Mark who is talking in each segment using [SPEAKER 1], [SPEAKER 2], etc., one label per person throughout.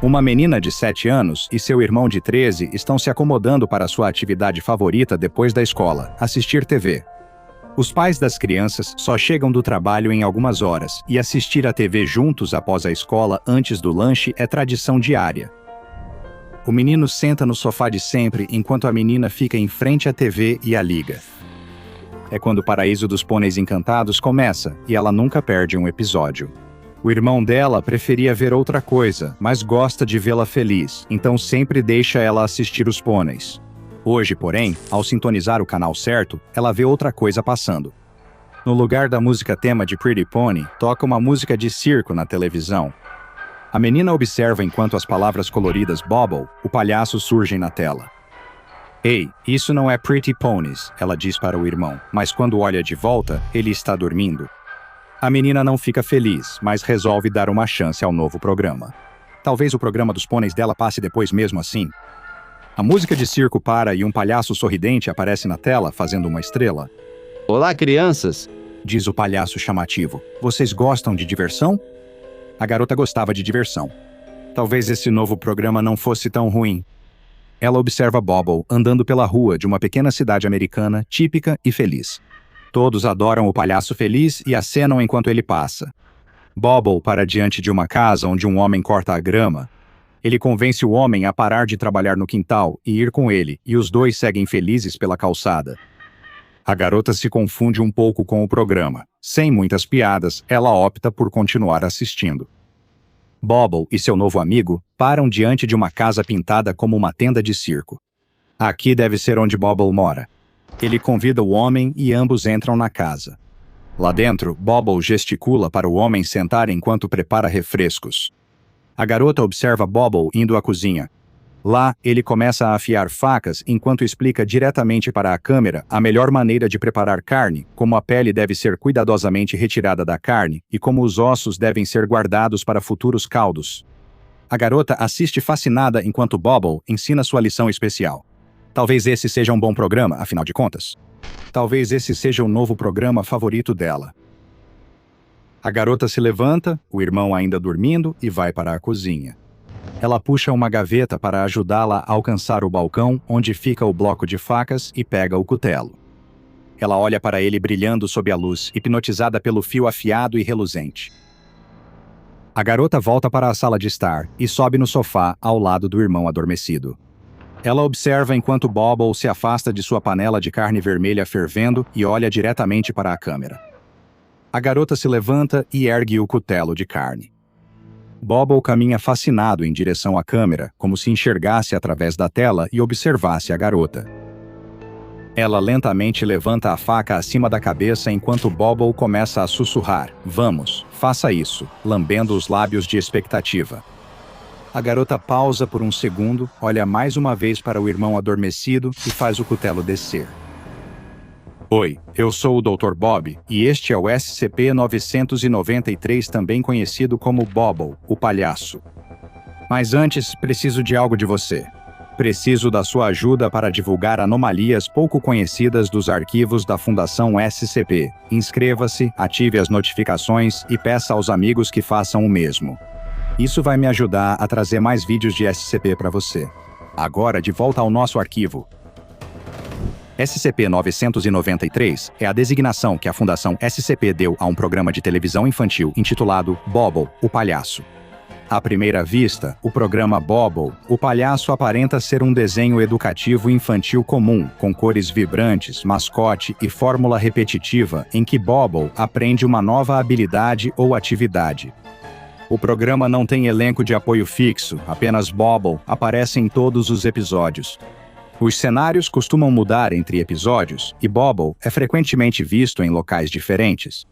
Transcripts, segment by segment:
[SPEAKER 1] Uma menina de 7 anos e seu irmão de 13 estão se acomodando para sua atividade favorita depois da escola, assistir TV. Os pais das crianças só chegam do trabalho em algumas horas e assistir a TV juntos após a escola antes do lanche é tradição diária. O menino senta no sofá de sempre enquanto a menina fica em frente à TV e a liga. É quando o Paraíso dos Pôneis Encantados começa e ela nunca perde um episódio. O irmão dela preferia ver outra coisa, mas gosta de vê-la feliz, então sempre deixa ela assistir os pôneis. Hoje, porém, ao sintonizar o canal certo, ela vê outra coisa passando. No lugar da música tema de Pretty Pony, toca uma música de circo na televisão. A menina observa enquanto as palavras coloridas Bobble, o palhaço, surgem na tela. Ei, isso não é Pretty Ponies, ela diz para o irmão, mas quando olha de volta, ele está dormindo. A menina não fica feliz, mas resolve dar uma chance ao novo programa. Talvez o programa dos pôneis dela passe depois mesmo assim. A música de circo para e um palhaço sorridente aparece na tela, fazendo uma estrela.
[SPEAKER 2] Olá, crianças!
[SPEAKER 1] Diz o palhaço chamativo. Vocês gostam de diversão? A garota gostava de diversão. Talvez esse novo programa não fosse tão ruim. Ela observa Bobble andando pela rua de uma pequena cidade americana, típica e feliz. Todos adoram o palhaço feliz e acenam enquanto ele passa. Bobble para diante de uma casa onde um homem corta a grama. Ele convence o homem a parar de trabalhar no quintal e ir com ele, e os dois seguem felizes pela calçada. A garota se confunde um pouco com o programa. Sem muitas piadas, ela opta por continuar assistindo. Bobble e seu novo amigo param diante de uma casa pintada como uma tenda de circo. Aqui deve ser onde Bobble mora. Ele convida o homem e ambos entram na casa. Lá dentro, Bobble gesticula para o homem sentar enquanto prepara refrescos. A garota observa Bobble indo à cozinha. Lá, ele começa a afiar facas enquanto explica diretamente para a câmera a melhor maneira de preparar carne, como a pele deve ser cuidadosamente retirada da carne e como os ossos devem ser guardados para futuros caldos. A garota assiste fascinada enquanto Bobble ensina sua lição especial. Talvez esse seja um bom programa, afinal de contas. Talvez esse seja o novo programa favorito dela. A garota se levanta, o irmão ainda dormindo, e vai para a cozinha. Ela puxa uma gaveta para ajudá-la a alcançar o balcão onde fica o bloco de facas e pega o cutelo. Ela olha para ele brilhando sob a luz, hipnotizada pelo fio afiado e reluzente. A garota volta para a sala de estar e sobe no sofá ao lado do irmão adormecido. Ela observa enquanto Bobble se afasta de sua panela de carne vermelha fervendo e olha diretamente para a câmera. A garota se levanta e ergue o cutelo de carne. Bobble caminha fascinado em direção à câmera, como se enxergasse através da tela e observasse a garota. Ela lentamente levanta a faca acima da cabeça enquanto Bobble começa a sussurrar: "Vamos, faça isso", lambendo os lábios de expectativa. A garota pausa por um segundo, olha mais uma vez para o irmão adormecido e faz o cutelo descer. Oi, eu sou o Dr. Bob, e este é o SCP-993, também conhecido como Bobble, o palhaço. Mas antes, preciso de algo de você. Preciso da sua ajuda para divulgar anomalias pouco conhecidas dos arquivos da Fundação SCP. Inscreva-se, ative as notificações e peça aos amigos que façam o mesmo. Isso vai me ajudar a trazer mais vídeos de SCP para você. Agora, de volta ao nosso arquivo. SCP-993 é a designação que a Fundação SCP deu a um programa de televisão infantil intitulado Bobble, o Palhaço. À primeira vista, o programa Bobble, o Palhaço, aparenta ser um desenho educativo infantil comum, com cores vibrantes, mascote e fórmula repetitiva em que Bobble aprende uma nova habilidade ou atividade. O programa não tem elenco de apoio fixo, apenas Bobble aparece em todos os episódios. Os cenários costumam mudar entre episódios e Bobble é frequentemente visto em locais diferentes.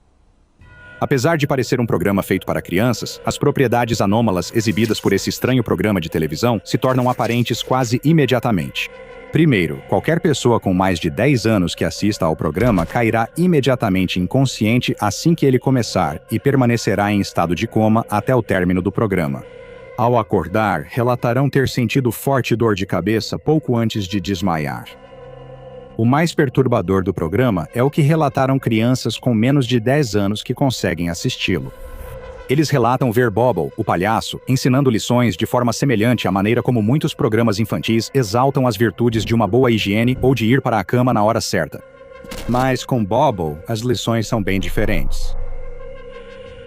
[SPEAKER 1] Apesar de parecer um programa feito para crianças, as propriedades anômalas exibidas por esse estranho programa de televisão se tornam aparentes quase imediatamente. Primeiro, qualquer pessoa com mais de 10 anos que assista ao programa cairá imediatamente inconsciente assim que ele começar e permanecerá em estado de coma até o término do programa. Ao acordar, relatarão ter sentido forte dor de cabeça pouco antes de desmaiar. O mais perturbador do programa é o que relataram crianças com menos de 10 anos que conseguem assisti-lo. Eles relatam ver Bobble, o palhaço, ensinando lições de forma semelhante à maneira como muitos programas infantis exaltam as virtudes de uma boa higiene ou de ir para a cama na hora certa. Mas com Bobble, as lições são bem diferentes.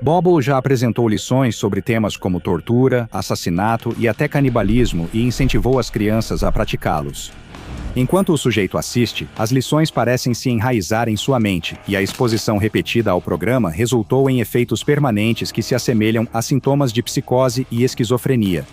[SPEAKER 1] Bobble já apresentou lições sobre temas como tortura, assassinato e até canibalismo e incentivou as crianças a praticá-los. Enquanto o sujeito assiste, as lições parecem se enraizar em sua mente, e a exposição repetida ao programa resultou em efeitos permanentes que se assemelham a sintomas de psicose e esquizofrenia.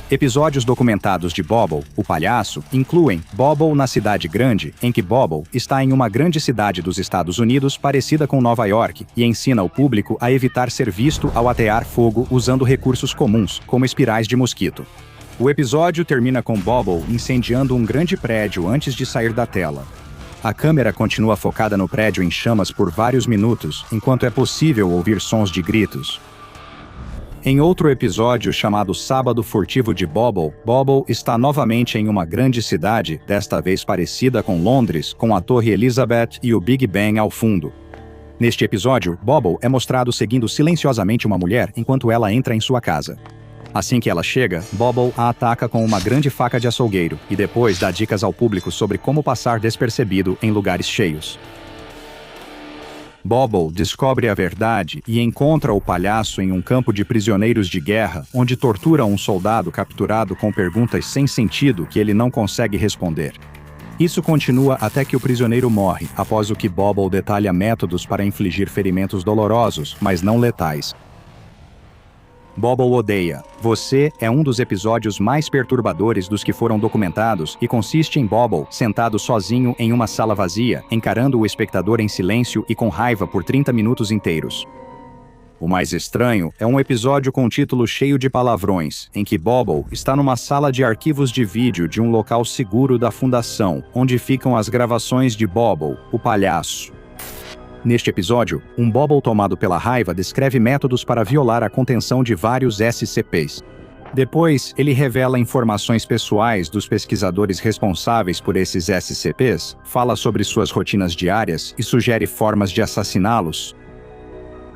[SPEAKER 1] Episódios documentados de Bobble, o palhaço, incluem Bobble na cidade grande, em que Bobble está em uma grande cidade dos Estados Unidos parecida com Nova York e ensina o público a evitar ser visto ao atear fogo usando recursos comuns, como espirais de mosquito. O episódio termina com Bobble incendiando um grande prédio antes de sair da tela. A câmera continua focada no prédio em chamas por vários minutos, enquanto é possível ouvir sons de gritos. Em outro episódio chamado Sábado Furtivo de Bobble, Bobble está novamente em uma grande cidade, desta vez parecida com Londres, com a Torre Elizabeth e o Big Ben ao fundo. Neste episódio, Bobble é mostrado seguindo silenciosamente uma mulher enquanto ela entra em sua casa. Assim que ela chega, Bobble a ataca com uma grande faca de açougueiro e depois dá dicas ao público sobre como passar despercebido em lugares cheios. Bobble descobre a verdade e encontra o palhaço em um campo de prisioneiros de guerra, onde tortura um soldado capturado com perguntas sem sentido que ele não consegue responder. Isso continua até que o prisioneiro morre, após o que Bobble detalha métodos para infligir ferimentos dolorosos, mas não letais. Bobble odeia. Você é um dos episódios mais perturbadores dos que foram documentados e consiste em Bobble sentado sozinho em uma sala vazia, encarando o espectador em silêncio e com raiva por 30 minutos inteiros. O mais estranho é um episódio com título cheio de palavrões, em que Bobble está numa sala de arquivos de vídeo de um local seguro da fundação, onde ficam as gravações de Bobble, o palhaço. Neste episódio, um Bobble tomado pela raiva descreve métodos para violar a contenção de vários SCPs. Depois, ele revela informações pessoais dos pesquisadores responsáveis por esses SCPs, fala sobre suas rotinas diárias e sugere formas de assassiná-los.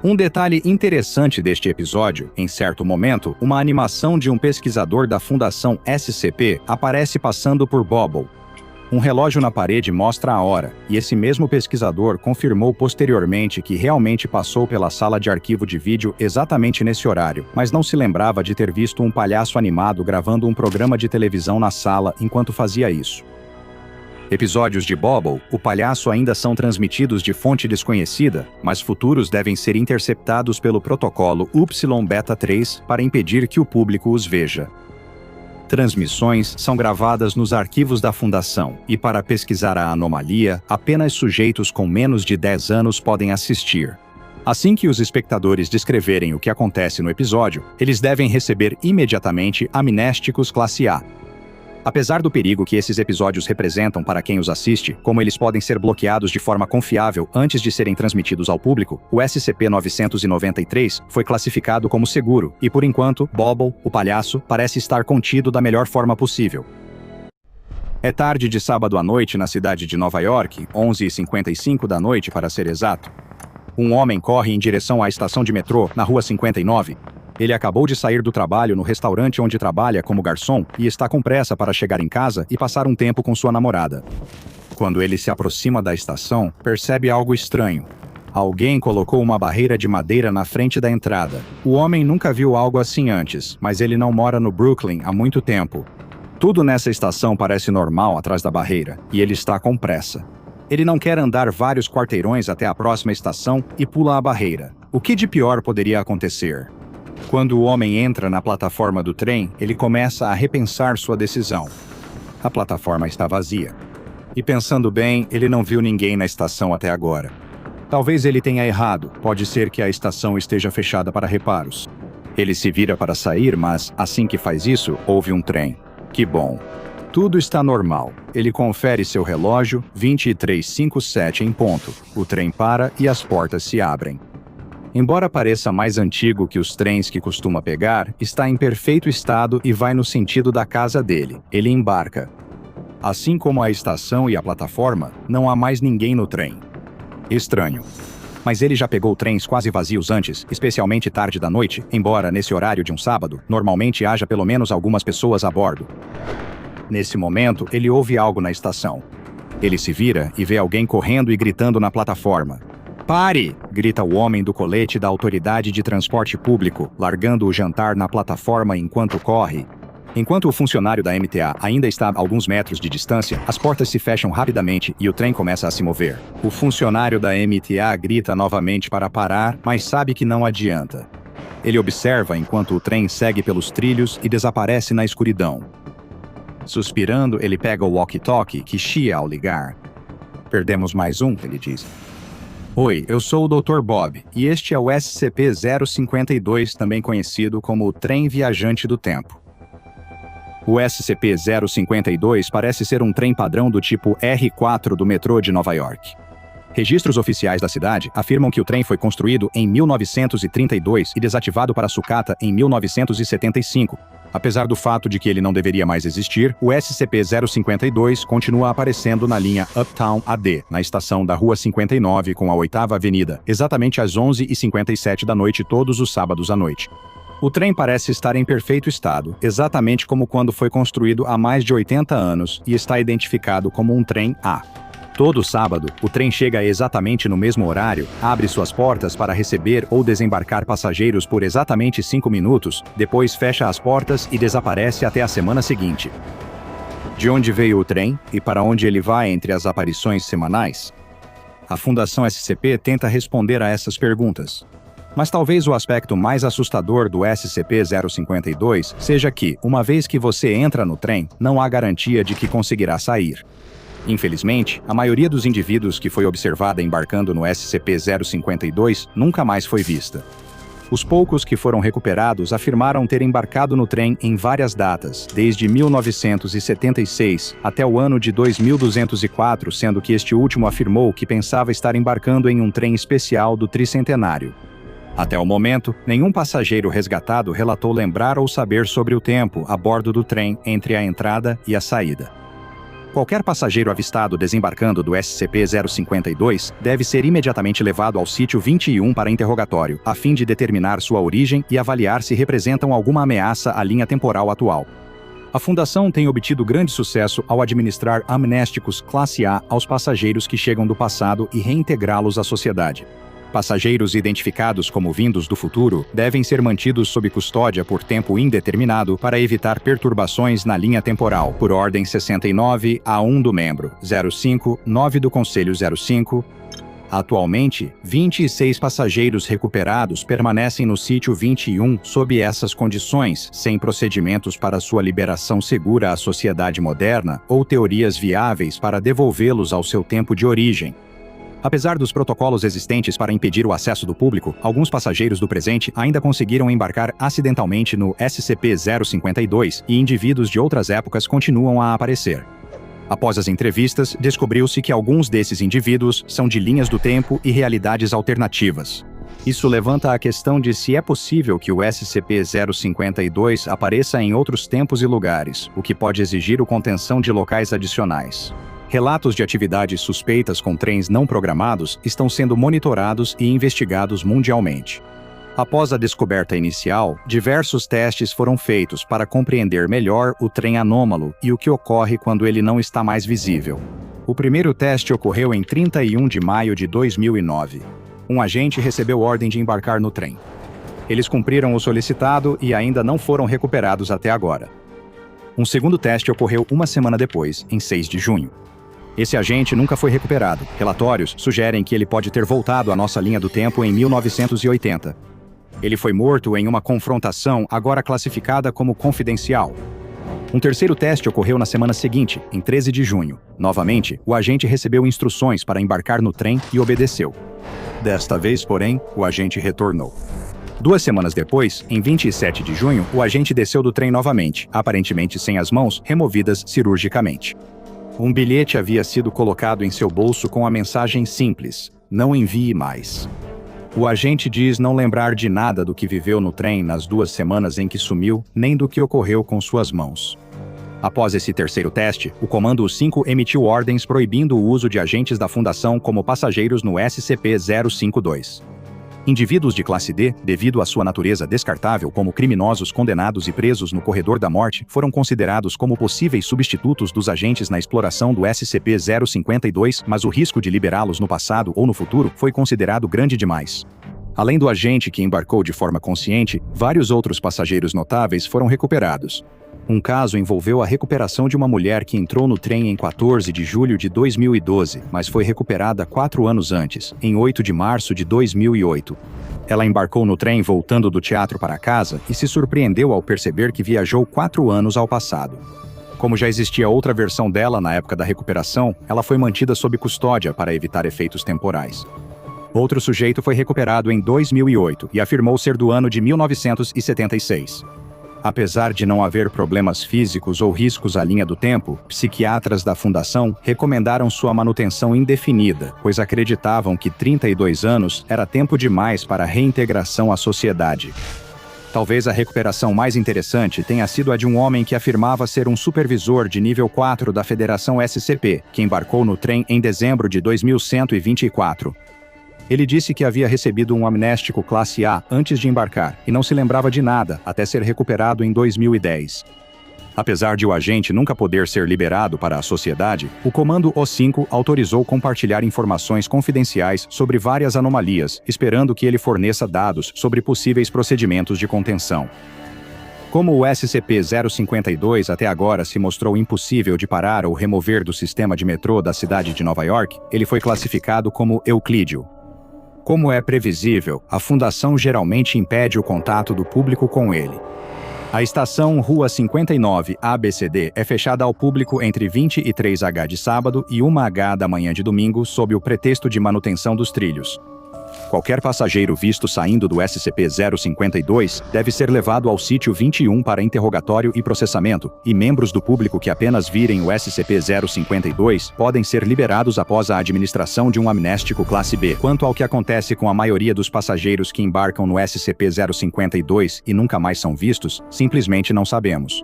[SPEAKER 1] Um detalhe interessante deste episódio, em certo momento, uma animação de um pesquisador da Fundação SCP aparece passando por Bobble. Um relógio na parede mostra a hora, e esse mesmo pesquisador confirmou posteriormente que realmente passou pela sala de arquivo de vídeo exatamente nesse horário, mas não se lembrava de ter visto um palhaço animado gravando um programa de televisão na sala enquanto fazia isso. Episódios de Bobble, o palhaço ainda são transmitidos de fonte desconhecida, mas futuros devem ser interceptados pelo protocolo Upsilon-Beta 3 para impedir que o público os veja. Transmissões são gravadas nos arquivos da Fundação, e para pesquisar a anomalia, apenas sujeitos com menos de 10 anos podem assistir. Assim que os espectadores descreverem o que acontece no episódio, eles devem receber imediatamente amnésticos classe A. Apesar do perigo que esses episódios representam para quem os assiste, como eles podem ser bloqueados de forma confiável antes de serem transmitidos ao público, o SCP-993 foi classificado como seguro e, por enquanto, Bobble, o palhaço, parece estar contido da melhor forma possível. É tarde de sábado à noite na cidade de Nova York, 11h55 da noite para ser exato. Um homem corre em direção à estação de metrô, na Rua 59. Ele acabou de sair do trabalho no restaurante onde trabalha como garçom e está com pressa para chegar em casa e passar um tempo com sua namorada. Quando ele se aproxima da estação, percebe algo estranho. Alguém colocou uma barreira de madeira na frente da entrada. O homem nunca viu algo assim antes, mas ele não mora no Brooklyn há muito tempo. Tudo nessa estação parece normal atrás da barreira, e ele está com pressa. Ele não quer andar vários quarteirões até a próxima estação e pula a barreira. O que de pior poderia acontecer? Quando o homem entra na plataforma do trem, ele começa a repensar sua decisão. A plataforma está vazia. E pensando bem, ele não viu ninguém na estação até agora. Talvez ele tenha errado, pode ser que a estação esteja fechada para reparos. Ele se vira para sair, mas, assim que faz isso, houve um trem. Que bom. Tudo está normal. Ele confere seu relógio, 23h57 em ponto. O trem para e as portas se abrem. Embora pareça mais antigo que os trens que costuma pegar, está em perfeito estado e vai no sentido da casa dele. Ele embarca. Assim como a estação e a plataforma, não há mais ninguém no trem. Estranho. Mas ele já pegou trens quase vazios antes, especialmente tarde da noite, embora nesse horário de um sábado, normalmente haja pelo menos algumas pessoas a bordo. Nesse momento, ele ouve algo na estação. Ele se vira e vê alguém correndo e gritando na plataforma. "Pare!" grita o homem do colete da autoridade de transporte público, largando o jantar na plataforma enquanto corre. Enquanto o funcionário da MTA ainda está a alguns metros de distância, as portas se fecham rapidamente e o trem começa a se mover. O funcionário da MTA grita novamente para parar, mas sabe que não adianta. Ele observa enquanto o trem segue pelos trilhos e desaparece na escuridão. Suspirando, ele pega o walkie-talkie que chia ao ligar. "Perdemos mais um", ele diz. "Oi, eu sou o Dr. Bob, e este é o SCP-052, também conhecido como o Trem Viajante do Tempo. O SCP-052 parece ser um trem padrão do tipo R4 do metrô de Nova York. Registros oficiais da cidade afirmam que o trem foi construído em 1932 e desativado para sucata em 1975. Apesar do fato de que ele não deveria mais existir, o SCP-052 continua aparecendo na linha Uptown AD, na estação da Rua 59 com a 8ª Avenida, exatamente às 11h57 da noite todos os sábados à noite. O trem parece estar em perfeito estado, exatamente como quando foi construído há mais de 80 anos e está identificado como um trem A. Todo sábado, o trem chega exatamente no mesmo horário, abre suas portas para receber ou desembarcar passageiros por exatamente 5 minutos, depois fecha as portas e desaparece até a semana seguinte. De onde veio o trem e para onde ele vai entre as aparições semanais? A Fundação SCP tenta responder a essas perguntas. Mas talvez o aspecto mais assustador do SCP-052 seja que, uma vez que você entra no trem, não há garantia de que conseguirá sair. Infelizmente, a maioria dos indivíduos que foi observada embarcando no SCP-052 nunca mais foi vista. Os poucos que foram recuperados afirmaram ter embarcado no trem em várias datas, desde 1976 até o ano de 2204, sendo que este último afirmou que pensava estar embarcando em um trem especial do tricentenário. Até o momento, nenhum passageiro resgatado relatou lembrar ou saber sobre o tempo a bordo do trem entre a entrada e a saída. Qualquer passageiro avistado desembarcando do SCP-052 deve ser imediatamente levado ao sítio 21 para interrogatório, a fim de determinar sua origem e avaliar se representam alguma ameaça à linha temporal atual. A Fundação tem obtido grande sucesso ao administrar amnésticos classe A aos passageiros que chegam do passado e reintegrá-los à sociedade. Passageiros identificados como vindos do futuro devem ser mantidos sob custódia por tempo indeterminado para evitar perturbações na linha temporal, por ordem 69A1 do membro, 05-9 do Conselho 05. Atualmente, 26 passageiros recuperados permanecem no sítio 21 sob essas condições, sem procedimentos para sua liberação segura à sociedade moderna ou teorias viáveis para devolvê-los ao seu tempo de origem. Apesar dos protocolos existentes para impedir o acesso do público, alguns passageiros do presente ainda conseguiram embarcar acidentalmente no SCP-052 e indivíduos de outras épocas continuam a aparecer. Após as entrevistas, descobriu-se que alguns desses indivíduos são de linhas do tempo e realidades alternativas. Isso levanta a questão de se é possível que o SCP-052 apareça em outros tempos e lugares, o que pode exigir a contenção de locais adicionais. Relatos de atividades suspeitas com trens não programados estão sendo monitorados e investigados mundialmente. Após a descoberta inicial, diversos testes foram feitos para compreender melhor o trem anômalo e o que ocorre quando ele não está mais visível. O primeiro teste ocorreu em 31 de maio de 2009. Um agente recebeu ordem de embarcar no trem. Eles cumpriram o solicitado e ainda não foram recuperados até agora. Um segundo teste ocorreu uma semana depois, em 6 de junho. Esse agente nunca foi recuperado. Relatórios sugerem que ele pode ter voltado à nossa linha do tempo em 1980. Ele foi morto em uma confrontação agora classificada como confidencial. Um terceiro teste ocorreu na semana seguinte, em 13 de junho. Novamente, o agente recebeu instruções para embarcar no trem e obedeceu. Desta vez, porém, o agente retornou. 2 semanas depois, em 27 de junho, o agente desceu do trem novamente, aparentemente sem as mãos removidas cirurgicamente. Um bilhete havia sido colocado em seu bolso com a mensagem simples: "Não envie mais". O agente diz não lembrar de nada do que viveu no trem nas 2 semanas em que sumiu, nem do que ocorreu com suas mãos. Após esse terceiro teste, o Comando 5 emitiu ordens proibindo o uso de agentes da Fundação como passageiros no SCP-052. Indivíduos de classe D, devido à sua natureza descartável como criminosos condenados e presos no corredor da morte, foram considerados como possíveis substitutos dos agentes na exploração do SCP-052, mas o risco de liberá-los no passado ou no futuro foi considerado grande demais. Além do agente que embarcou de forma consciente, vários outros passageiros notáveis foram recuperados. Um caso envolveu a recuperação de uma mulher que entrou no trem em 14 de julho de 2012, mas foi recuperada 4 anos antes, em 8 de março de 2008. Ela embarcou no trem voltando do teatro para casa e se surpreendeu ao perceber que viajou 4 anos ao passado. Como já existia outra versão dela na época da recuperação, ela foi mantida sob custódia para evitar efeitos temporais. Outro sujeito foi recuperado em 2008 e afirmou ser do ano de 1976. Apesar de não haver problemas físicos ou riscos à linha do tempo, psiquiatras da Fundação recomendaram sua manutenção indefinida, pois acreditavam que 32 anos era tempo demais para a reintegração à sociedade. Talvez a recuperação mais interessante tenha sido a de um homem que afirmava ser um supervisor de nível 4 da Federação SCP, que embarcou no trem em dezembro de 2124. Ele disse que havia recebido um amnéstico classe A antes de embarcar e não se lembrava de nada até ser recuperado em 2010. Apesar de o agente nunca poder ser liberado para a sociedade, o Comando O5 autorizou compartilhar informações confidenciais sobre várias anomalias, esperando que ele forneça dados sobre possíveis procedimentos de contenção. Como o SCP-052 até agora se mostrou impossível de parar ou remover do sistema de metrô da cidade de Nova York, ele foi classificado como euclídeo. Como é previsível, a Fundação geralmente impede o contato do público com ele. A estação Rua 59 ABCD é fechada ao público entre 23h de sábado e 1h da manhã de domingo sob o pretexto de manutenção dos trilhos. Qualquer passageiro visto saindo do SCP-052 deve ser levado ao sítio 21 para interrogatório e processamento, e membros do público que apenas virem o SCP-052 podem ser liberados após a administração de um amnéstico classe B. Quanto ao que acontece com a maioria dos passageiros que embarcam no SCP-052 e nunca mais são vistos, simplesmente não sabemos.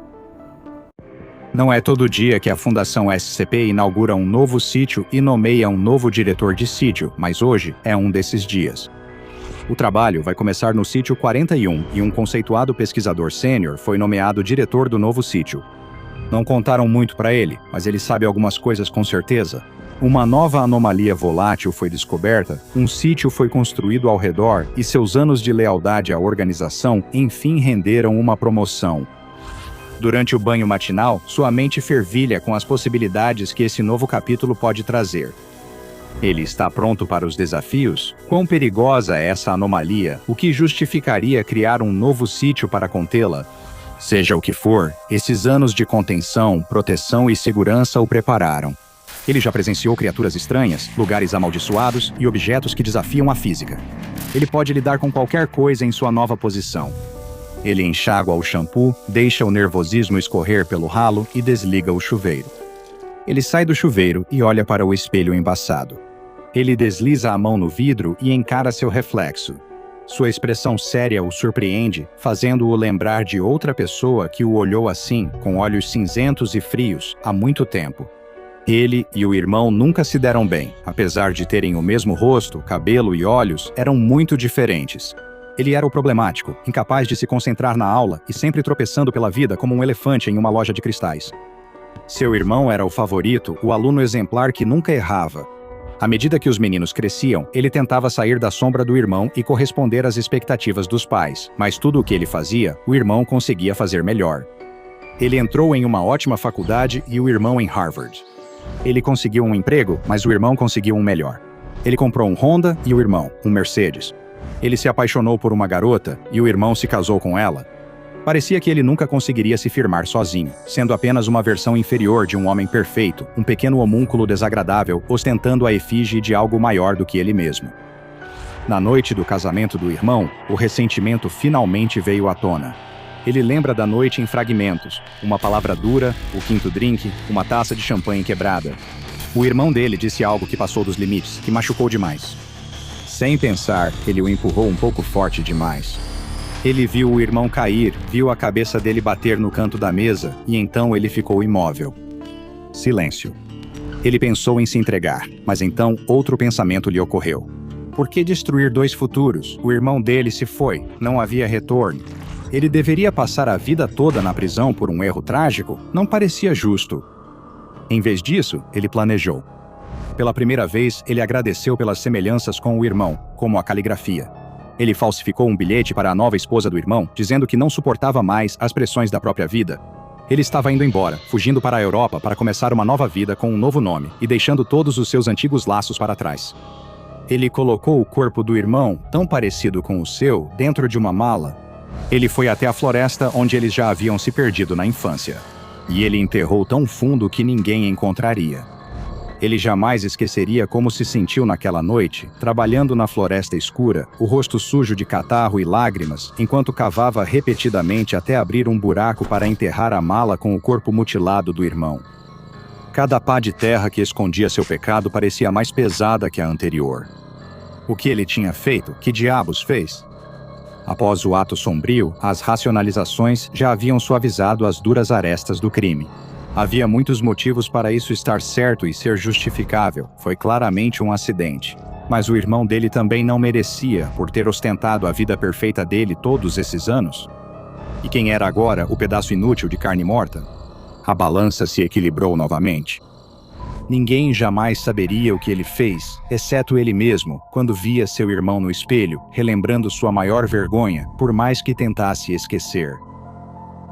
[SPEAKER 1] Não é todo dia que a Fundação SCP inaugura um novo sítio e nomeia um novo diretor de sítio, mas hoje é um desses dias. O trabalho vai começar no sítio 41 e um conceituado pesquisador sênior foi nomeado diretor do novo sítio. Não contaram muito para ele, mas ele sabe algumas coisas com certeza. Uma nova anomalia volátil foi descoberta, um sítio foi construído ao redor e seus anos de lealdade à organização enfim renderam uma promoção. Durante o banho matinal, sua mente fervilha com as possibilidades que esse novo capítulo pode trazer. Ele está pronto para os desafios? Quão perigosa é essa anomalia? O que justificaria criar um novo sítio para contê-la? Seja o que for, esses anos de contenção, proteção e segurança o prepararam. Ele já presenciou criaturas estranhas, lugares amaldiçoados e objetos que desafiam a física. Ele pode lidar com qualquer coisa em sua nova posição. Ele enxágua o shampoo, deixa o nervosismo escorrer pelo ralo e desliga o chuveiro. Ele sai do chuveiro e olha para o espelho embaçado. Ele desliza a mão no vidro e encara seu reflexo. Sua expressão séria o surpreende, fazendo-o lembrar de outra pessoa que o olhou assim, com olhos cinzentos e frios, há muito tempo. Ele e o irmão nunca se deram bem. Apesar de terem o mesmo rosto, cabelo e olhos, eram muito diferentes. Ele era o problemático, incapaz de se concentrar na aula e sempre tropeçando pela vida como um elefante em uma loja de cristais. Seu irmão era o favorito, o aluno exemplar que nunca errava. À medida que os meninos cresciam, ele tentava sair da sombra do irmão e corresponder às expectativas dos pais, mas tudo o que ele fazia, o irmão conseguia fazer melhor. Ele entrou em uma ótima faculdade e o irmão em Harvard. Ele conseguiu um emprego, mas o irmão conseguiu um melhor. Ele comprou um Honda e o irmão, um Mercedes. Ele se apaixonou por uma garota e o irmão se casou com ela. Parecia que ele nunca conseguiria se firmar sozinho, sendo apenas uma versão inferior de um homem perfeito, um pequeno homúnculo desagradável, ostentando a efígie de algo maior do que ele mesmo. Na noite do casamento do irmão, o ressentimento finalmente veio à tona. Ele lembra da noite em fragmentos, uma palavra dura, o quinto drink, uma taça de champanhe quebrada. O irmão dele disse algo que passou dos limites, que machucou demais. Sem pensar, ele o empurrou um pouco forte demais. Ele viu o irmão cair, viu a cabeça dele bater no canto da mesa, e então ele ficou imóvel. Silêncio. Ele pensou em se entregar, mas então outro pensamento lhe ocorreu. Por que destruir dois futuros? O irmão dele se foi, não havia retorno. Ele deveria passar a vida toda na prisão por um erro trágico? Não parecia justo. Em vez disso, ele planejou. Pela primeira vez, ele agradeceu pelas semelhanças com o irmão, como a caligrafia. Ele falsificou um bilhete para a nova esposa do irmão, dizendo que não suportava mais as pressões da própria vida. Ele estava indo embora, fugindo para a Europa para começar uma nova vida com um novo nome e deixando todos os seus antigos laços para trás. Ele colocou o corpo do irmão, tão parecido com o seu, dentro de uma mala. Ele foi até a floresta onde eles já haviam se perdido na infância. E ele enterrou tão fundo que ninguém encontraria. Ele jamais esqueceria como se sentiu naquela noite, trabalhando na floresta escura, o rosto sujo de catarro e lágrimas, enquanto cavava repetidamente até abrir um buraco para enterrar a mala com o corpo mutilado do irmão. Cada pá de terra que escondia seu pecado parecia mais pesada que a anterior. O que ele tinha feito? Que diabos fez? Após o ato sombrio, as racionalizações já haviam suavizado as duras arestas do crime. Havia muitos motivos para isso estar certo e ser justificável. Foi claramente um acidente. Mas o irmão dele também não merecia, por ter ostentado a vida perfeita dele todos esses anos. E quem era agora o pedaço inútil de carne morta? A balança se equilibrou novamente. Ninguém jamais saberia o que ele fez, exceto ele mesmo, quando via seu irmão no espelho, relembrando sua maior vergonha, por mais que tentasse esquecer.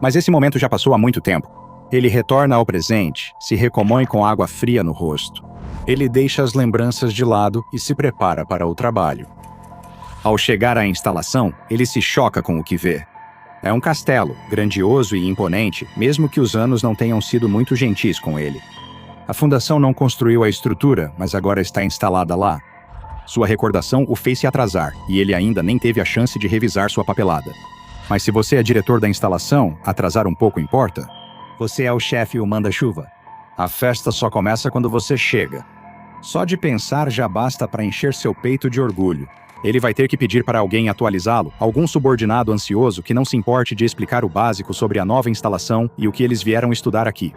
[SPEAKER 1] Mas esse momento já passou há muito tempo. Ele retorna ao presente, se recompõe com água fria no rosto. Ele deixa as lembranças de lado e se prepara para o trabalho. Ao chegar à instalação, ele se choca com o que vê. É um castelo, grandioso e imponente, mesmo que os anos não tenham sido muito gentis com ele. A fundação não construiu a estrutura, mas agora está instalada lá. Sua recordação o fez se atrasar, e ele ainda nem teve a chance de revisar sua papelada. Mas se você é diretor da instalação, atrasar um pouco importa? Você é o chefe e o manda-chuva. A festa só começa quando você chega. Só de pensar já basta para encher seu peito de orgulho. Ele vai ter que pedir para alguém atualizá-lo, algum subordinado ansioso que não se importe de explicar o básico sobre a nova instalação e o que eles vieram estudar aqui.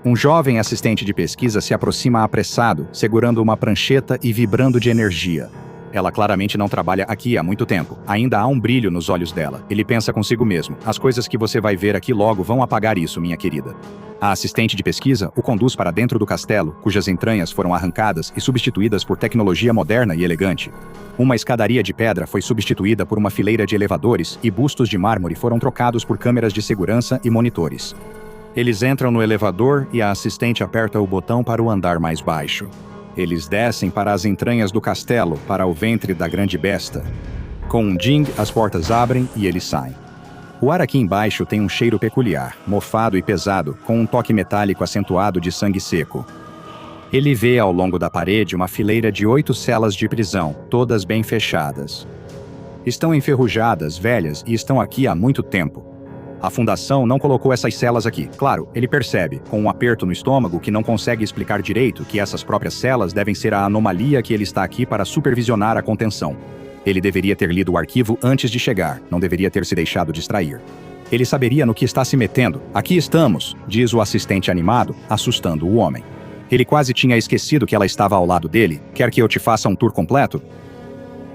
[SPEAKER 1] Um jovem assistente de pesquisa se aproxima apressado, segurando uma prancheta e vibrando de energia. Ela claramente não trabalha aqui há muito tempo. Ainda há um brilho nos olhos dela. Ele pensa consigo mesmo. As coisas que você vai ver aqui logo vão apagar isso, minha querida. A assistente de pesquisa o conduz para dentro do castelo, cujas entranhas foram arrancadas e substituídas por tecnologia moderna e elegante. Uma escadaria de pedra foi substituída por uma fileira de elevadores e bustos de mármore foram trocados por câmeras de segurança e monitores. Eles entram no elevador e a assistente aperta o botão para o andar mais baixo. Eles descem para as entranhas do castelo, para o ventre da grande besta. Com um ding, as portas abrem e eles saem. O ar aqui embaixo tem um cheiro peculiar, mofado e pesado, com um toque metálico acentuado de sangue seco. Ele vê ao longo da parede uma fileira de 8 celas de prisão, todas bem fechadas. Estão enferrujadas, velhas e estão aqui há muito tempo. A fundação não colocou essas celas aqui. Claro, ele percebe, com um aperto no estômago, que não consegue explicar direito que essas próprias celas devem ser a anomalia que ele está aqui para supervisionar a contenção. Ele deveria ter lido o arquivo antes de chegar, não deveria ter se deixado distrair. Ele saberia no que está se metendo. Aqui estamos, diz o assistente animado, assustando o homem. Ele quase tinha esquecido que ela estava ao lado dele. Quer que eu te faça um tour completo?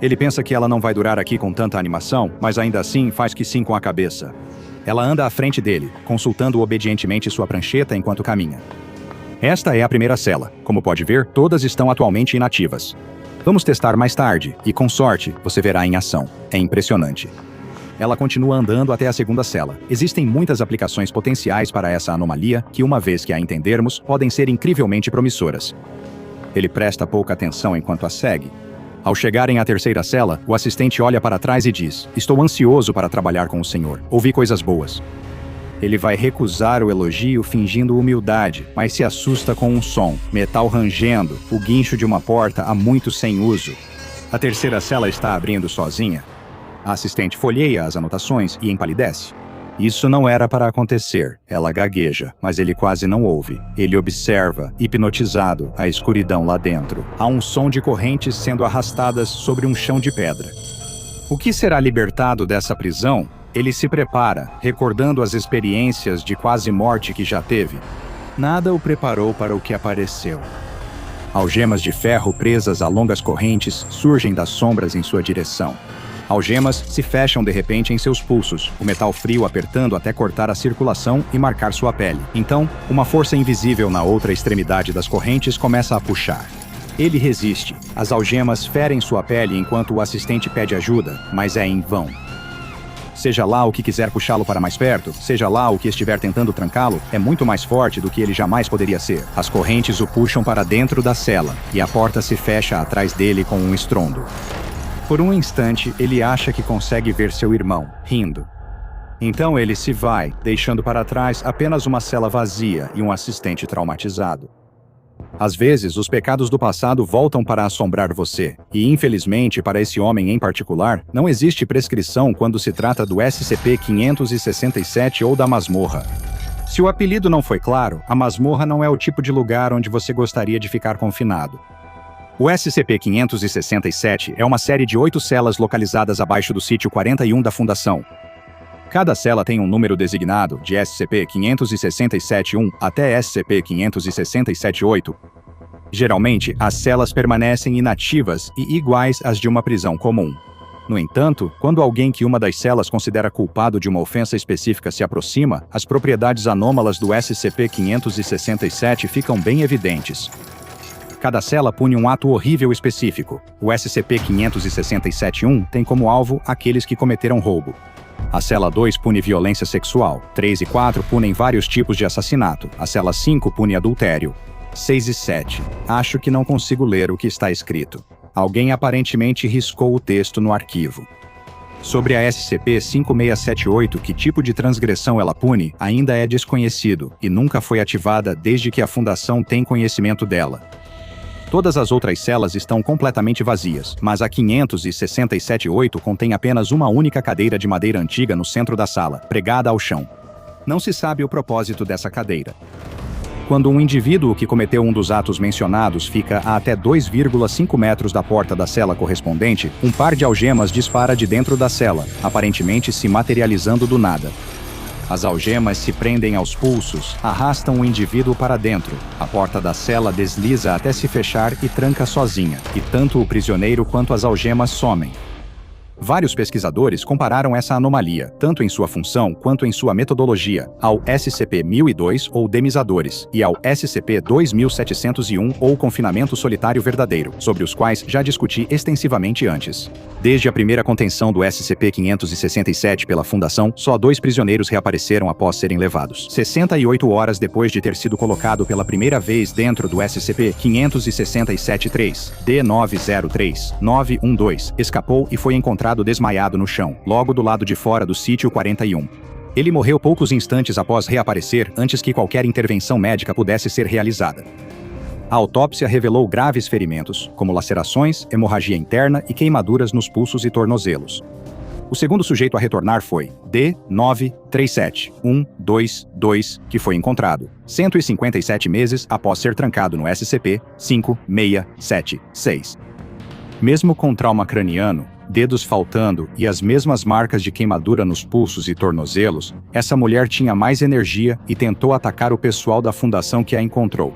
[SPEAKER 1] Ele pensa que ela não vai durar aqui com tanta animação, mas ainda assim faz que sim com a cabeça. Ela anda à frente dele, consultando obedientemente sua prancheta enquanto caminha. Esta é a primeira cela. Como pode ver, todas estão atualmente inativas. Vamos testar mais tarde, e com sorte, você verá em ação. É impressionante. Ela continua andando até a segunda cela. Existem muitas aplicações potenciais para essa anomalia que, uma vez que a entendermos, podem ser incrivelmente promissoras. Ele presta pouca atenção enquanto a segue. Ao chegarem à terceira cela, o assistente olha para trás e diz: "Estou ansioso para trabalhar com o senhor. Ouvi coisas boas." Ele vai recusar o elogio fingindo humildade, mas se assusta com um som, metal rangendo, o guincho de uma porta há muito sem uso. A terceira cela está abrindo sozinha. A assistente folheia as anotações e empalidece. Isso não era para acontecer. Ela gagueja, mas ele quase não ouve. Ele observa, hipnotizado, a escuridão lá dentro. Há um som de correntes sendo arrastadas sobre um chão de pedra. O que será libertado dessa prisão? Ele se prepara, recordando as experiências de quase morte que já teve. Nada o preparou para o que apareceu. Algemas de ferro presas a longas correntes surgem das sombras em sua direção. Algemas se fecham de repente em seus pulsos, o metal frio apertando até cortar a circulação e marcar sua pele. Então, uma força invisível na outra extremidade das correntes começa a puxar. Ele resiste. As algemas ferem sua pele enquanto o assistente pede ajuda, mas é em vão. Seja lá o que quiser puxá-lo para mais perto, seja lá o que estiver tentando trancá-lo, é muito mais forte do que ele jamais poderia ser. As correntes o puxam para dentro da cela, e a porta se fecha atrás dele com um estrondo. Por um instante, ele acha que consegue ver seu irmão, rindo. Então ele se vai, deixando para trás apenas uma cela vazia e um assistente traumatizado. Às vezes, os pecados do passado voltam para assombrar você, e infelizmente para esse homem em particular, não existe prescrição quando se trata do SCP-567 ou da masmorra. Se o apelido não foi claro, a masmorra não é o tipo de lugar onde você gostaria de ficar confinado. O SCP-567 é uma série de 8 celas localizadas abaixo do sítio 41 da Fundação. Cada cela tem um número designado, de SCP-567-1 até SCP-567-8. Geralmente, as celas permanecem inativas e iguais às de uma prisão comum. No entanto, quando alguém que uma das celas considera culpado de uma ofensa específica se aproxima, as propriedades anômalas do SCP-567 ficam bem evidentes. Cada cela pune um ato horrível específico. O SCP-567-1 tem como alvo aqueles que cometeram roubo. A cela 2 pune violência sexual. 3 e 4 punem vários tipos de assassinato. A cela 5 pune adultério. 6 e 7. Acho que não consigo ler o que está escrito. Alguém aparentemente riscou o texto no arquivo. Sobre a SCP-5678, que tipo de transgressão ela pune, ainda é desconhecido e nunca foi ativada desde que a Fundação tem conhecimento dela. Todas as outras celas estão completamente vazias, mas a 567-8 contém apenas uma única cadeira de madeira antiga no centro da sala, pregada ao chão. Não se sabe o propósito dessa cadeira. Quando um indivíduo que cometeu um dos atos mencionados fica a até 2,5 metros da porta da cela correspondente, um par de algemas dispara de dentro da cela, aparentemente se materializando do nada. As algemas se prendem aos pulsos, arrastam o indivíduo para dentro. A porta da cela desliza até se fechar e tranca sozinha, e tanto o prisioneiro quanto as algemas somem. Vários pesquisadores compararam essa anomalia, tanto em sua função quanto em sua metodologia, ao SCP-1002 ou Demizadores, e ao SCP-2701 ou Confinamento Solitário Verdadeiro, sobre os quais já discuti extensivamente antes. Desde a primeira contenção do SCP-567 pela Fundação, só 2 prisioneiros reapareceram após serem levados. 68 horas depois de ter sido colocado pela primeira vez dentro do SCP-567-3, D-903-912 escapou e foi encontrado desmaiado no chão, logo do lado de fora do sítio 41. Ele morreu poucos instantes após reaparecer, antes que qualquer intervenção médica pudesse ser realizada. A autópsia revelou graves ferimentos, como lacerações, hemorragia interna e queimaduras nos pulsos e tornozelos. O segundo sujeito a retornar foi D-937-122, que foi encontrado 157 meses após ser trancado no SCP-5676. Mesmo com trauma craniano, dedos faltando e as mesmas marcas de queimadura nos pulsos e tornozelos, essa mulher tinha mais energia e tentou atacar o pessoal da Fundação que a encontrou.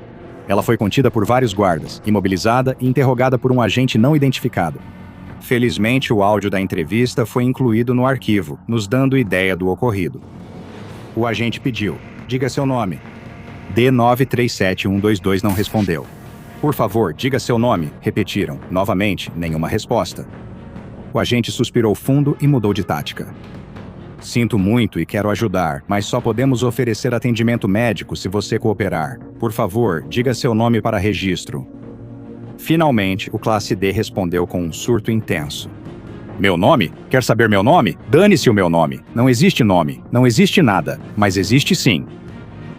[SPEAKER 1] Ela foi contida por vários guardas, imobilizada e interrogada por um agente não identificado. Felizmente, o áudio da entrevista foi incluído no arquivo, nos dando ideia do ocorrido. O agente pediu: diga seu nome. D-937-122 não respondeu. Por favor, diga seu nome, repetiram. Novamente, nenhuma resposta. O agente suspirou fundo e mudou de tática. Sinto muito e quero ajudar, mas só podemos oferecer atendimento médico se você cooperar. Por favor, diga seu nome para registro. Finalmente, o Classe D respondeu com um surto intenso. Meu nome? Quer saber meu nome? Dane-se o meu nome. Não existe nome. Não existe nada. Mas existe sim.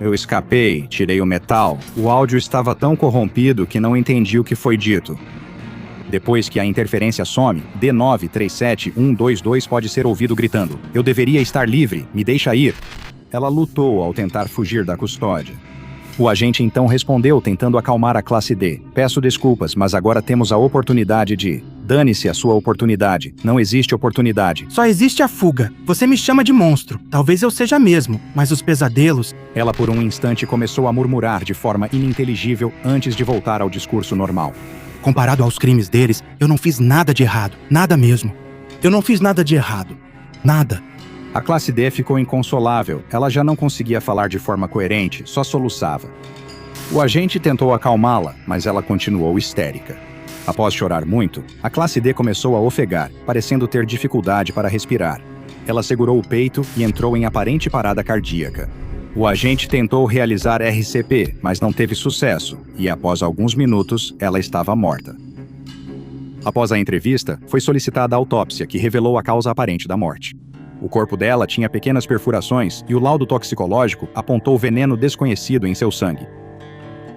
[SPEAKER 1] Eu escapei, tirei o metal. O áudio estava tão corrompido que não entendi o que foi dito. Depois que a interferência some, D-937-122 pode ser ouvido gritando: eu deveria estar livre, me deixa ir. Ela lutou ao tentar fugir da custódia. O agente então respondeu tentando acalmar a Classe D. Peço desculpas, mas agora temos a oportunidade de... Dane-se a sua oportunidade. Não existe oportunidade.
[SPEAKER 3] Só existe a fuga. Você me chama de monstro. Talvez eu seja mesmo, mas os pesadelos...
[SPEAKER 1] Ela por um instante começou a murmurar de forma ininteligível antes de voltar ao discurso normal.
[SPEAKER 3] Comparado aos crimes deles, eu não fiz nada de errado. Nada mesmo. Eu não fiz nada de errado. Nada.
[SPEAKER 1] A classe D ficou inconsolável. Ela já não conseguia falar de forma coerente, só soluçava. O agente tentou acalmá-la, mas ela continuou histérica. Após chorar muito, a classe D começou a ofegar, parecendo ter dificuldade para respirar. Ela segurou o peito e entrou em aparente parada cardíaca. O agente tentou realizar RCP, mas não teve sucesso, e após alguns minutos, ela estava morta. Após a entrevista, foi solicitada a autópsia, que revelou a causa aparente da morte. O corpo dela tinha pequenas perfurações e o laudo toxicológico apontou veneno desconhecido em seu sangue.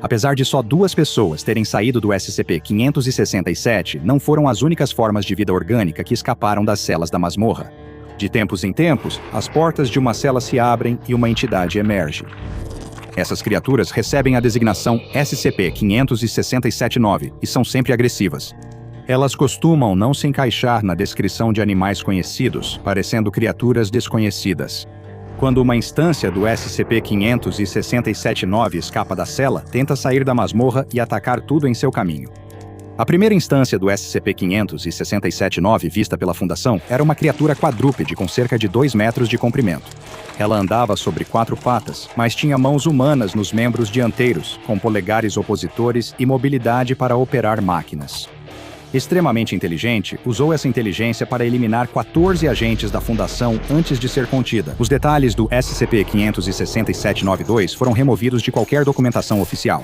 [SPEAKER 1] Apesar de só 2 pessoas terem saído do SCP-567, não foram as únicas formas de vida orgânica que escaparam das celas da masmorra. De tempos em tempos, as portas de uma cela se abrem e uma entidade emerge. Essas criaturas recebem a designação SCP-567-9 e são sempre agressivas. Elas costumam não se encaixar na descrição de animais conhecidos, parecendo criaturas desconhecidas. Quando uma instância do SCP-567-9 escapa da cela, tenta sair da masmorra e atacar tudo em seu caminho. A primeira instância do SCP-567-9 vista pela Fundação era uma criatura quadrúpede com cerca de 2 metros de comprimento. Ela andava sobre 4 patas, mas tinha mãos humanas nos membros dianteiros, com polegares opositores e mobilidade para operar máquinas. Extremamente inteligente, usou essa inteligência para eliminar 14 agentes da Fundação antes de ser contida. Os detalhes do SCP-567-92 foram removidos de qualquer documentação oficial.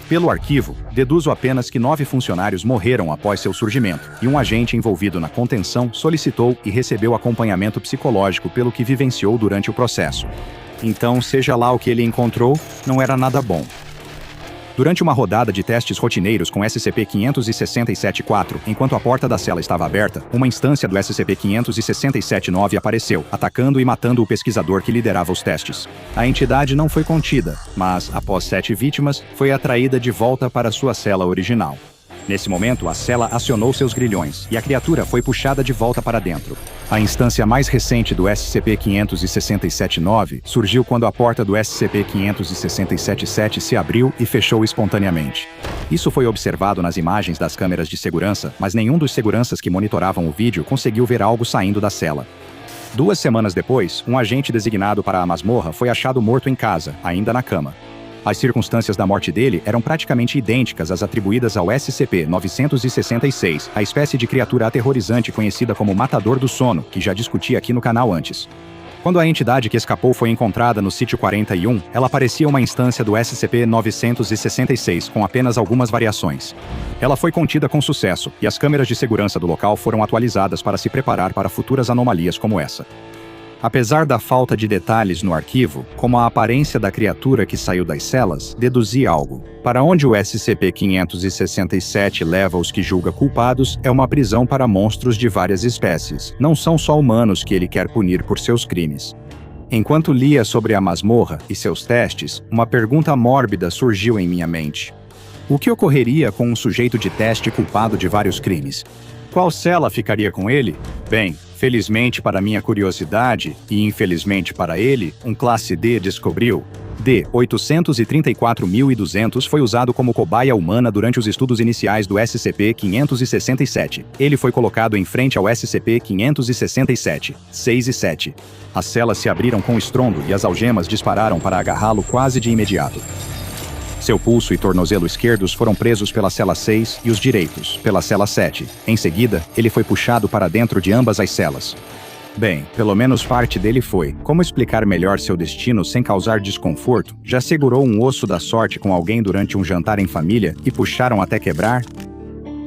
[SPEAKER 1] Pelo arquivo, deduzo apenas que 9 funcionários morreram após seu surgimento, e um agente envolvido na contenção solicitou e recebeu acompanhamento psicológico pelo que vivenciou durante o processo. Então, seja lá o que ele encontrou, não era nada bom. Durante uma rodada de testes rotineiros com SCP-567-4, enquanto a porta da cela estava aberta, uma instância do SCP-567-9 apareceu, atacando e matando o pesquisador que liderava os testes. A entidade não foi contida, mas, após 7 vítimas, foi atraída de volta para sua cela original. Nesse momento, a cela acionou seus grilhões e a criatura foi puxada de volta para dentro. A instância mais recente do SCP-567-9 surgiu quando a porta do SCP-567-7 se abriu e fechou espontaneamente. Isso foi observado nas imagens das câmeras de segurança, mas nenhum dos seguranças que monitoravam o vídeo conseguiu ver algo saindo da cela. 2 semanas depois, um agente designado para a masmorra foi achado morto em casa, ainda na cama. As circunstâncias da morte dele eram praticamente idênticas às atribuídas ao SCP-966, a espécie de criatura aterrorizante conhecida como Matador do Sono, que já discuti aqui no canal antes. Quando a entidade que escapou foi encontrada no Sítio 41, ela parecia uma instância do SCP-966, com apenas algumas variações. Ela foi contida com sucesso, e as câmeras de segurança do local foram atualizadas para se preparar para futuras anomalias como essa. Apesar da falta de detalhes no arquivo, como a aparência da criatura que saiu das celas, deduzi algo. Para onde o SCP-567 leva os que julga culpados é uma prisão para monstros de várias espécies. Não são só humanos que ele quer punir por seus crimes. Enquanto lia sobre a masmorra e seus testes, uma pergunta mórbida surgiu em minha mente. O que ocorreria com um sujeito de teste culpado de vários crimes? Qual cela ficaria com ele? Bem, felizmente para minha curiosidade, e infelizmente para ele, um classe D descobriu. D-834.200 foi usado como cobaia humana durante os estudos iniciais do SCP-567. Ele foi colocado em frente ao SCP-567, 6 e 7. As celas se abriram com estrondo e as algemas dispararam para agarrá-lo quase de imediato. Seu pulso e tornozelo esquerdos foram presos pela cela 6 e os direitos, pela cela 7. Em seguida, ele foi puxado para dentro de ambas as celas. Bem, pelo menos parte dele foi. Como explicar melhor seu destino sem causar desconforto? Já segurou um osso da sorte com alguém durante um jantar em família e puxaram até quebrar?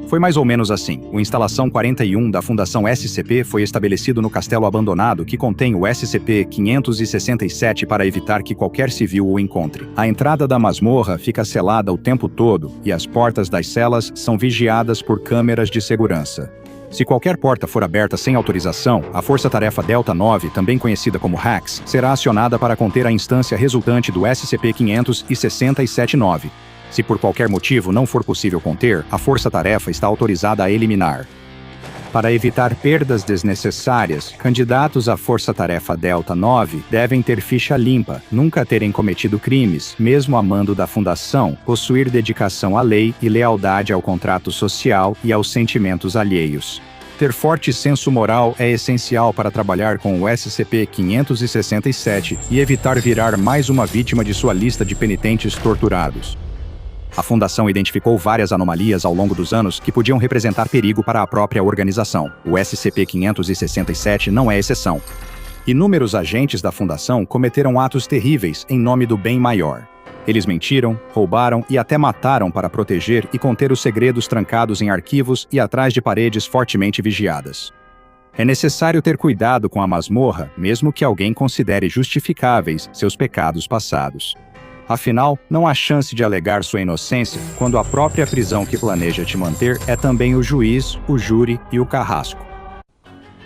[SPEAKER 1] Foi mais ou menos assim. O Instalação 41 da Fundação SCP foi estabelecido no castelo abandonado que contém o SCP-567 para evitar que qualquer civil o encontre. A entrada da masmorra fica selada o tempo todo e as portas das celas são vigiadas por câmeras de segurança. Se qualquer porta for aberta sem autorização, a Força-Tarefa Delta 9, também conhecida como HAX, será acionada para conter a instância resultante do SCP-567-9. Se por qualquer motivo não for possível conter, a Força-Tarefa está autorizada a eliminar. Para evitar perdas desnecessárias, candidatos à Força-Tarefa Delta 9 devem ter ficha limpa, nunca terem cometido crimes, mesmo a mando da Fundação, possuir dedicação à lei e lealdade ao contrato social e aos sentimentos alheios. Ter forte senso moral é essencial para trabalhar com o SCP-567 e evitar virar mais uma vítima de sua lista de penitentes torturados. A Fundação identificou várias anomalias ao longo dos anos que podiam representar perigo para a própria organização. O SCP-567 não é exceção. Inúmeros agentes da Fundação cometeram atos terríveis em nome do bem maior. Eles mentiram, roubaram e até mataram para proteger e conter os segredos trancados em arquivos e atrás de paredes fortemente vigiadas. É necessário ter cuidado com a masmorra, mesmo que alguém considere justificáveis seus pecados passados. Afinal, não há chance de alegar sua inocência quando a própria prisão que planeja te manter é também o juiz, o júri e o carrasco.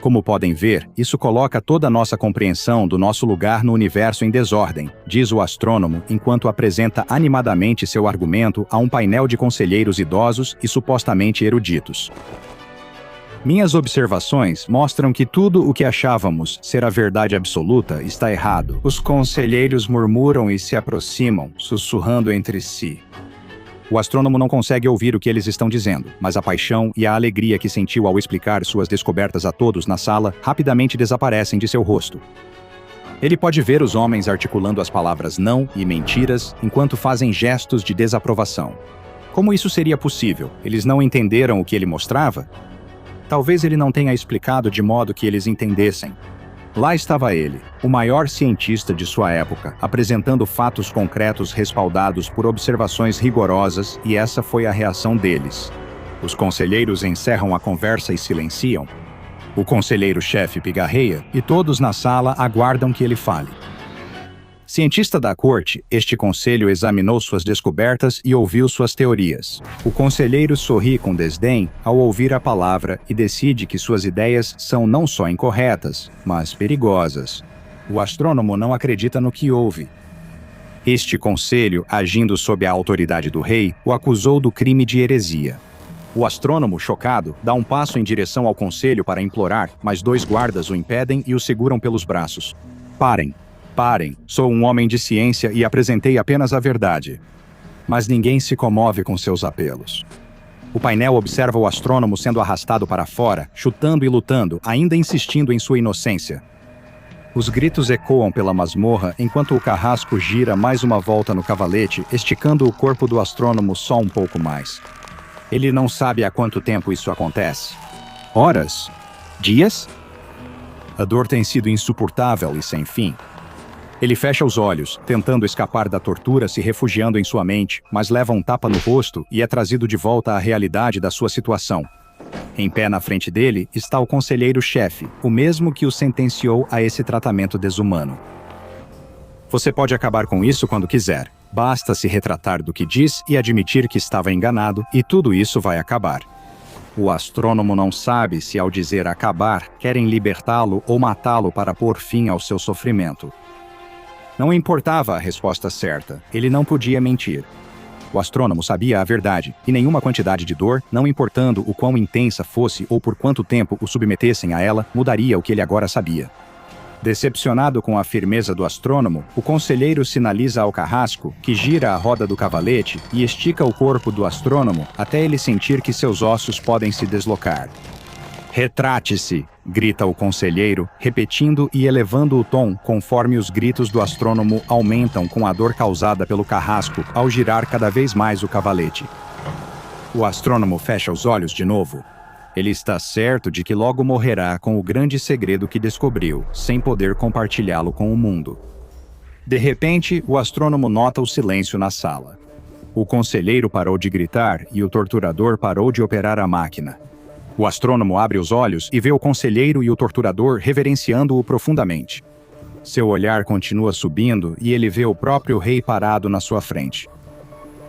[SPEAKER 1] Como podem ver, isso coloca toda a nossa compreensão do nosso lugar no universo em desordem, diz o astrônomo enquanto apresenta animadamente seu argumento a um painel de conselheiros idosos e supostamente eruditos. Minhas observações mostram que tudo o que achávamos ser a verdade absoluta está errado. Os conselheiros murmuram e se aproximam, sussurrando entre si. O astrônomo não consegue ouvir o que eles estão dizendo, mas a paixão e a alegria que sentiu ao explicar suas descobertas a todos na sala rapidamente desaparecem de seu rosto. Ele pode ver os homens articulando as palavras não e mentiras enquanto fazem gestos de desaprovação. Como isso seria possível? Eles não entenderam o que ele mostrava? Talvez ele não tenha explicado de modo que eles entendessem. Lá estava ele, o maior cientista de sua época, apresentando fatos concretos respaldados por observações rigorosas, e essa foi a reação deles. Os conselheiros encerram a conversa e silenciam. O conselheiro-chefe pigarreia e todos na sala aguardam que ele fale. Cientista da corte, este conselho examinou suas descobertas e ouviu suas teorias. O conselheiro sorri com desdém ao ouvir a palavra e decide que suas ideias são não só incorretas, mas perigosas. O astrônomo não acredita no que ouve. Este conselho, agindo sob a autoridade do rei, o acusou do crime de heresia. O astrônomo, chocado, dá um passo em direção ao conselho para implorar, mas dois guardas o impedem e o seguram pelos braços. Parem! Parem, sou um homem de ciência e apresentei apenas a verdade. Mas ninguém se comove com seus apelos. O painel observa o astrônomo sendo arrastado para fora, chutando e lutando, ainda insistindo em sua inocência. Os gritos ecoam pela masmorra enquanto o carrasco gira mais uma volta no cavalete, esticando o corpo do astrônomo só um pouco mais. Ele não sabe há quanto tempo isso acontece. Horas? Dias? A dor tem sido insuportável e sem fim. Ele fecha os olhos, tentando escapar da tortura, se refugiando em sua mente, mas leva um tapa no rosto e é trazido de volta à realidade da sua situação. Em pé na frente dele está o conselheiro-chefe, o mesmo que o sentenciou a esse tratamento desumano. Você pode acabar com isso quando quiser. Basta se retratar do que diz e admitir que estava enganado, e tudo isso vai acabar. O astrônomo não sabe se, ao dizer acabar, querem libertá-lo ou matá-lo para pôr fim ao seu sofrimento. Não importava a resposta certa, ele não podia mentir. O astrônomo sabia a verdade, e nenhuma quantidade de dor, não importando o quão intensa fosse ou por quanto tempo o submetessem a ela, mudaria o que ele agora sabia. Decepcionado com a firmeza do astrônomo, o conselheiro sinaliza ao carrasco, que gira a roda do cavalete e estica o corpo do astrônomo até ele sentir que seus ossos podem se deslocar. Retrate-se! Grita o conselheiro, repetindo e elevando o tom conforme os gritos do astrônomo aumentam com a dor causada pelo carrasco ao girar cada vez mais o cavalete. O astrônomo fecha os olhos de novo. Ele está certo de que logo morrerá com o grande segredo que descobriu, sem poder compartilhá-lo com o mundo. De repente, o astrônomo nota o silêncio na sala. O conselheiro parou de gritar e o torturador parou de operar a máquina. O astrônomo abre os olhos e vê o conselheiro e o torturador reverenciando-o profundamente. Seu olhar continua subindo e ele vê o próprio rei parado na sua frente.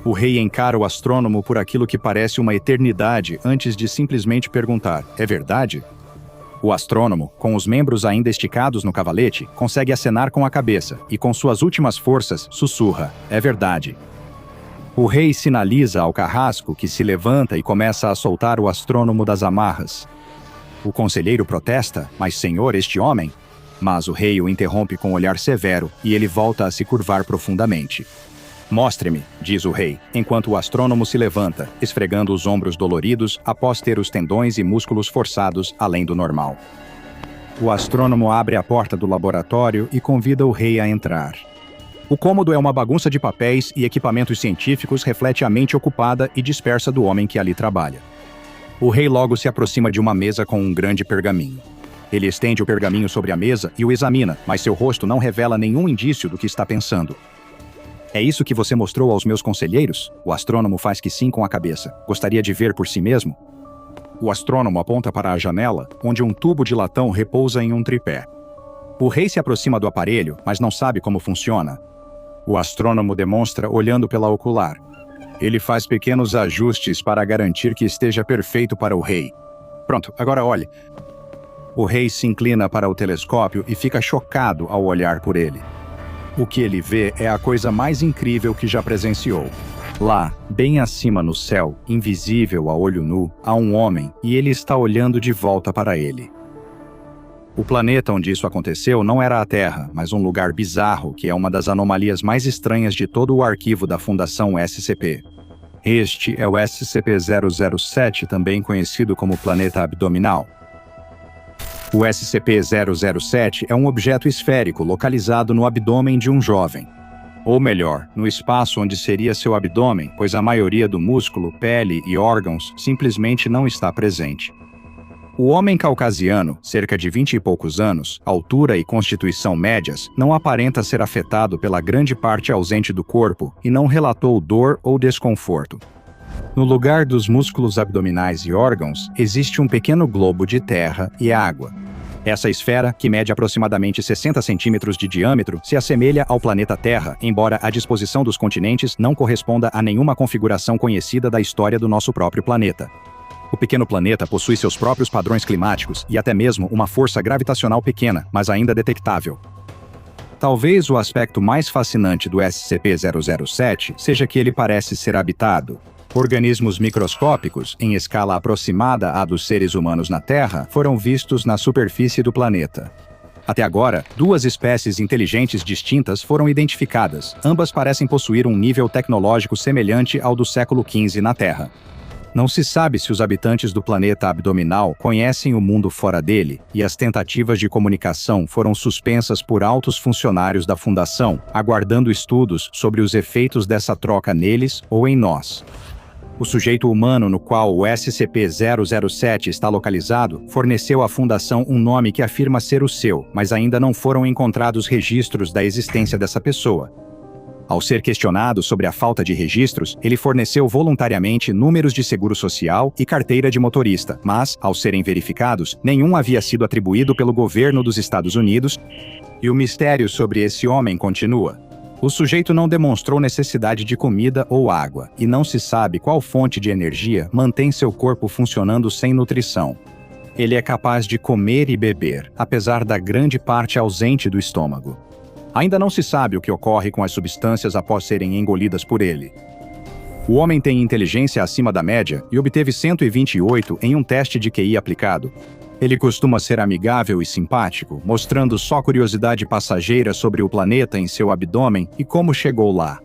[SPEAKER 1] O rei encara o astrônomo por aquilo que parece uma eternidade antes de simplesmente perguntar: é verdade? O astrônomo, com os membros ainda esticados no cavalete, consegue acenar com a cabeça e, com suas últimas forças, sussurra: é verdade. O rei sinaliza ao carrasco, que se levanta e começa a soltar o astrônomo das amarras. O conselheiro protesta, mas senhor, este homem... Mas o rei o interrompe com um olhar severo e ele volta a se curvar profundamente. Mostre-me, diz o rei, enquanto o astrônomo se levanta, esfregando os ombros doloridos após ter os tendões e músculos forçados além do normal. O astrônomo abre a porta do laboratório e convida o rei a entrar. O cômodo é uma bagunça de papéis e equipamentos científicos reflete a mente ocupada e dispersa do homem que ali trabalha. O rei logo se aproxima de uma mesa com um grande pergaminho. Ele estende o pergaminho sobre a mesa e o examina, mas seu rosto não revela nenhum indício do que está pensando. É isso que você mostrou aos meus conselheiros? O astrônomo faz que sim com a cabeça. Gostaria de ver por si mesmo? O astrônomo aponta para a janela, onde um tubo de latão repousa em um tripé. O rei se aproxima do aparelho, mas não sabe como funciona. O astrônomo demonstra olhando pela ocular. Ele faz pequenos ajustes para garantir que esteja perfeito para o rei. Pronto, agora olhe. O rei se inclina para o telescópio e fica chocado ao olhar por ele. O que ele vê é a coisa mais incrível que já presenciou. Lá, bem acima no céu, invisível a olho nu, há um homem e ele está olhando de volta para ele. O planeta onde isso aconteceu não era a Terra, mas um lugar bizarro que é uma das anomalias mais estranhas de todo o arquivo da Fundação SCP. Este é o SCP-007, também conhecido como Planeta Abdominal. O SCP-007 é um objeto esférico localizado no abdômen de um jovem. Ou melhor, no espaço onde seria seu abdômen, pois a maioria do músculo, pele e órgãos simplesmente não está presente. O homem caucasiano, cerca de 20 e poucos anos, altura e constituição médias, não aparenta ser afetado pela grande parte ausente do corpo e não relatou dor ou desconforto. No lugar dos músculos abdominais e órgãos, existe um pequeno globo de terra e água. Essa esfera, que mede aproximadamente 60 centímetros de diâmetro, se assemelha ao planeta Terra, embora a disposição dos continentes não corresponda a nenhuma configuração conhecida da história do nosso próprio planeta. O pequeno planeta possui seus próprios padrões climáticos e até mesmo uma força gravitacional pequena, mas ainda detectável. Talvez o aspecto mais fascinante do SCP-007 seja que ele parece ser habitado. Organismos microscópicos, em escala aproximada à dos seres humanos na Terra, foram vistos na superfície do planeta. Até agora, 2 espécies inteligentes distintas foram identificadas. Ambas parecem possuir um nível tecnológico semelhante ao do século XV na Terra. Não se sabe se os habitantes do planeta abdominal conhecem o mundo fora dele, e as tentativas de comunicação foram suspensas por altos funcionários da Fundação, aguardando estudos sobre os efeitos dessa troca neles ou em nós. O sujeito humano no qual o SCP-007 está localizado forneceu à Fundação um nome que afirma ser o seu, mas ainda não foram encontrados registros da existência dessa pessoa. Ao ser questionado sobre a falta de registros, ele forneceu voluntariamente números de seguro social e carteira de motorista, mas, ao serem verificados, nenhum havia sido atribuído pelo governo dos Estados Unidos, e o mistério sobre esse homem continua. O sujeito não demonstrou necessidade de comida ou água, e não se sabe qual fonte de energia mantém seu corpo funcionando sem nutrição. Ele é capaz de comer e beber, apesar da grande parte ausente do estômago. Ainda não se sabe o que ocorre com as substâncias após serem engolidas por ele. O homem tem inteligência acima da média e obteve 128 em um teste de QI aplicado. Ele costuma ser amigável e simpático, mostrando só curiosidade passageira sobre o planeta em seu abdômen e como chegou lá.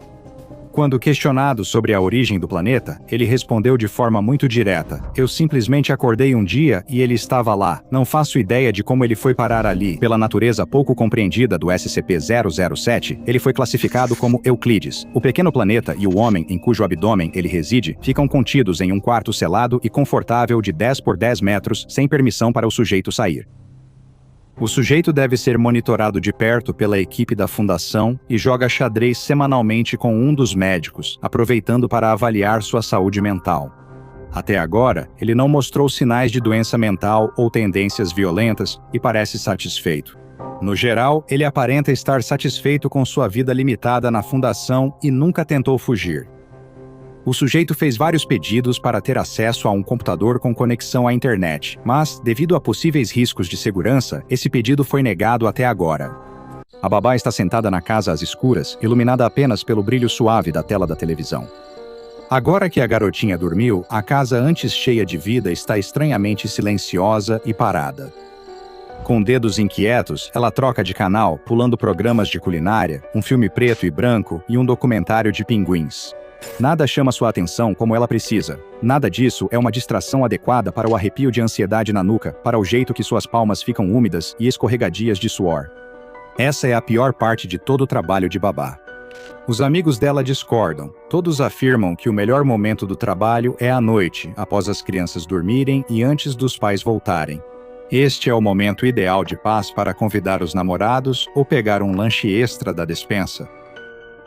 [SPEAKER 1] Quando questionado sobre a origem do planeta, ele respondeu de forma muito direta: "Eu simplesmente acordei um dia e ele estava lá. Não faço ideia de como ele foi parar ali." Pela natureza pouco compreendida do SCP-007, ele foi classificado como Euclides. O pequeno planeta e o homem em cujo abdômen ele reside ficam contidos em um quarto selado e confortável de 10 por 10 metros, sem permissão para o sujeito sair. O sujeito deve ser monitorado de perto pela equipe da Fundação e joga xadrez semanalmente com um dos médicos, aproveitando para avaliar sua saúde mental. Até agora, ele não mostrou sinais de doença mental ou tendências violentas e parece satisfeito. No geral, ele aparenta estar satisfeito com sua vida limitada na Fundação e nunca tentou fugir. O sujeito fez vários pedidos para ter acesso a um computador com conexão à internet, mas, devido a possíveis riscos de segurança, esse pedido foi negado até agora. A babá está sentada na casa às escuras, iluminada apenas pelo brilho suave da tela da televisão. Agora que a garotinha dormiu, a casa antes cheia de vida está estranhamente silenciosa e parada. Com dedos inquietos, ela troca de canal, pulando programas de culinária, um filme preto e branco e um documentário de pinguins. Nada chama sua atenção como ela precisa. Nada disso é uma distração adequada para o arrepio de ansiedade na nuca, para o jeito que suas palmas ficam úmidas e escorregadias de suor. Essa é a pior parte de todo o trabalho de babá. Os amigos dela discordam. Todos afirmam que o melhor momento do trabalho é à noite, após as crianças dormirem e antes dos pais voltarem. Este é o momento ideal de paz para convidar os namorados ou pegar um lanche extra da despensa.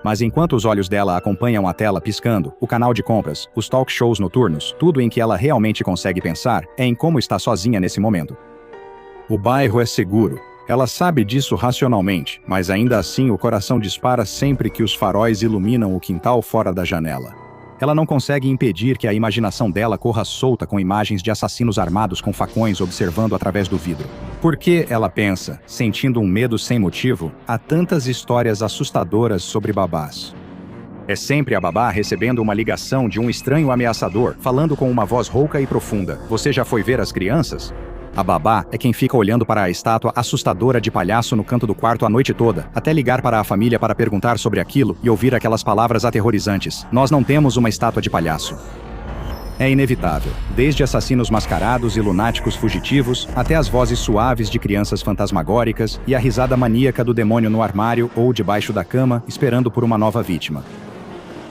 [SPEAKER 1] Mas enquanto os olhos dela acompanham a tela piscando, o canal de compras, os talk shows noturnos, tudo em que ela realmente consegue pensar é em como está sozinha nesse momento. O bairro é seguro. Ela sabe disso racionalmente, mas ainda assim o coração dispara sempre que os faróis iluminam o quintal fora da janela. Ela não consegue impedir que a imaginação dela corra solta com imagens de assassinos armados com facões observando através do vidro. Por que, ela pensa, sentindo um medo sem motivo, há tantas histórias assustadoras sobre babás? É sempre a babá recebendo uma ligação de um estranho ameaçador, falando com uma voz rouca e profunda. Você já foi ver as crianças? A babá é quem fica olhando para a estátua assustadora de palhaço no canto do quarto a noite toda, até ligar para a família para perguntar sobre aquilo e ouvir aquelas palavras aterrorizantes. Nós não temos uma estátua de palhaço. É inevitável, desde assassinos mascarados e lunáticos fugitivos, até as vozes suaves de crianças fantasmagóricas e a risada maníaca do demônio no armário ou debaixo da cama, esperando por uma nova vítima.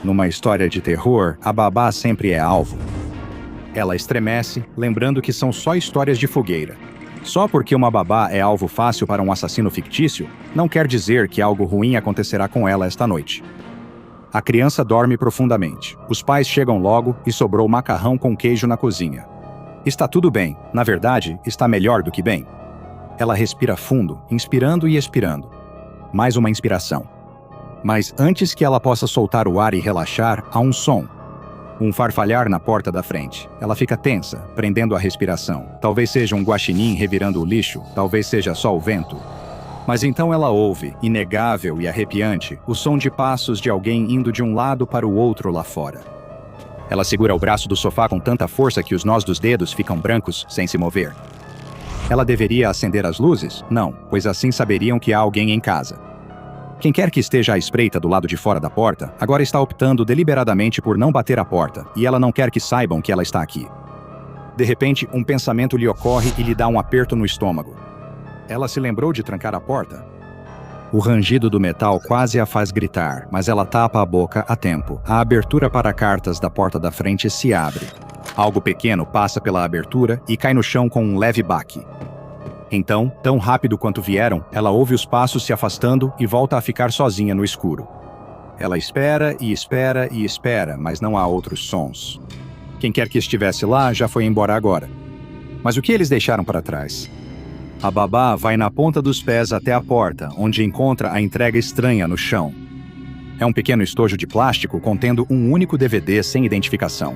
[SPEAKER 1] Numa história de terror, a babá sempre é alvo. Ela estremece, lembrando que são só histórias de fogueira. Só porque uma babá é alvo fácil para um assassino fictício, não quer dizer que algo ruim acontecerá com ela esta noite. A criança dorme profundamente. Os pais chegam logo e sobrou macarrão com queijo na cozinha. Está tudo bem. Na verdade, está melhor do que bem. Ela respira fundo, inspirando e expirando. Mais uma inspiração. Mas antes que ela possa soltar o ar e relaxar, há um som. Um farfalhar na porta da frente. Ela fica tensa, prendendo a respiração. Talvez seja um guaxinim revirando o lixo, talvez seja só o vento. Mas então ela ouve, inegável e arrepiante, o som de passos de alguém indo de um lado para o outro lá fora. Ela segura o braço do sofá com tanta força que os nós dos dedos ficam brancos, sem se mover. Ela deveria acender as luzes? Não, pois assim saberiam que há alguém em casa. Quem quer que esteja à espreita do lado de fora da porta, agora está optando deliberadamente por não bater a porta, e ela não quer que saibam que ela está aqui. De repente, um pensamento lhe ocorre e lhe dá um aperto no estômago. Ela se lembrou de trancar a porta? O rangido do metal quase a faz gritar, mas ela tapa a boca a tempo. A abertura para cartas da porta da frente se abre. Algo pequeno passa pela abertura e cai no chão com um leve baque. Então, tão rápido quanto vieram, ela ouve os passos se afastando e volta a ficar sozinha no escuro. Ela espera e espera e espera, mas não há outros sons. Quem quer que estivesse lá já foi embora agora. Mas o que eles deixaram para trás? A babá vai na ponta dos pés até a porta, onde encontra a entrega estranha no chão. É um pequeno estojo de plástico contendo um único DVD sem identificação.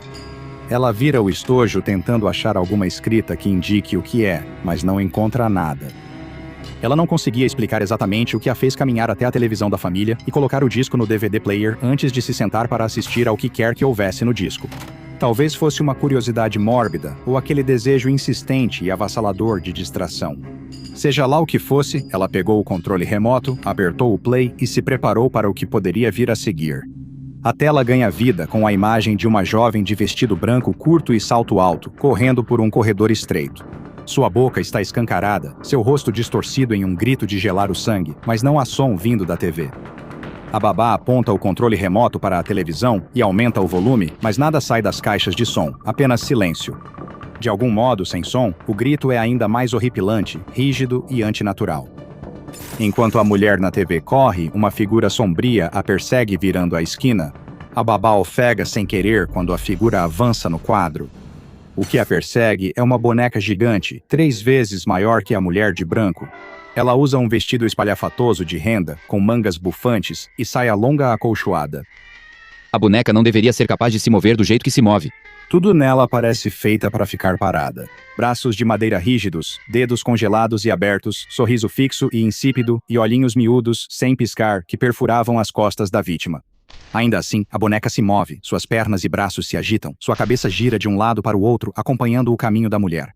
[SPEAKER 1] Ela vira o estojo tentando achar alguma escrita que indique o que é, mas não encontra nada. Ela não conseguia explicar exatamente o que a fez caminhar até a televisão da família e colocar o disco no DVD player antes de se sentar para assistir ao que quer que houvesse no disco. Talvez fosse uma curiosidade mórbida ou aquele desejo insistente e avassalador de distração. Seja lá o que fosse, ela pegou o controle remoto, apertou o play e se preparou para o que poderia vir a seguir. A tela ganha vida com a imagem de uma jovem de vestido branco curto e salto alto, correndo por um corredor estreito. Sua boca está escancarada, seu rosto distorcido em um grito de gelar o sangue, mas não há som vindo da TV. A babá aponta o controle remoto para a televisão e aumenta o volume, mas nada sai das caixas de som, apenas silêncio. De algum modo, sem som, o grito é ainda mais horripilante, rígido e antinatural. Enquanto a mulher na TV corre, uma figura sombria a persegue virando a esquina. A babá ofega sem querer quando a figura avança no quadro. O que a persegue é uma boneca gigante, 3 vezes maior que a mulher de branco. Ela usa um vestido espalhafatoso de renda, com mangas bufantes e saia longa acolchoada.
[SPEAKER 2] A boneca não deveria ser capaz de se mover do jeito que se move.
[SPEAKER 1] Tudo nela parece feita para ficar parada. Braços de madeira rígidos, dedos congelados e abertos, sorriso fixo e insípido e olhinhos miúdos, sem piscar, que perfuravam as costas da vítima. Ainda assim, a boneca se move, suas pernas e braços se agitam, sua cabeça gira de um lado para o outro, acompanhando o caminho da mulher.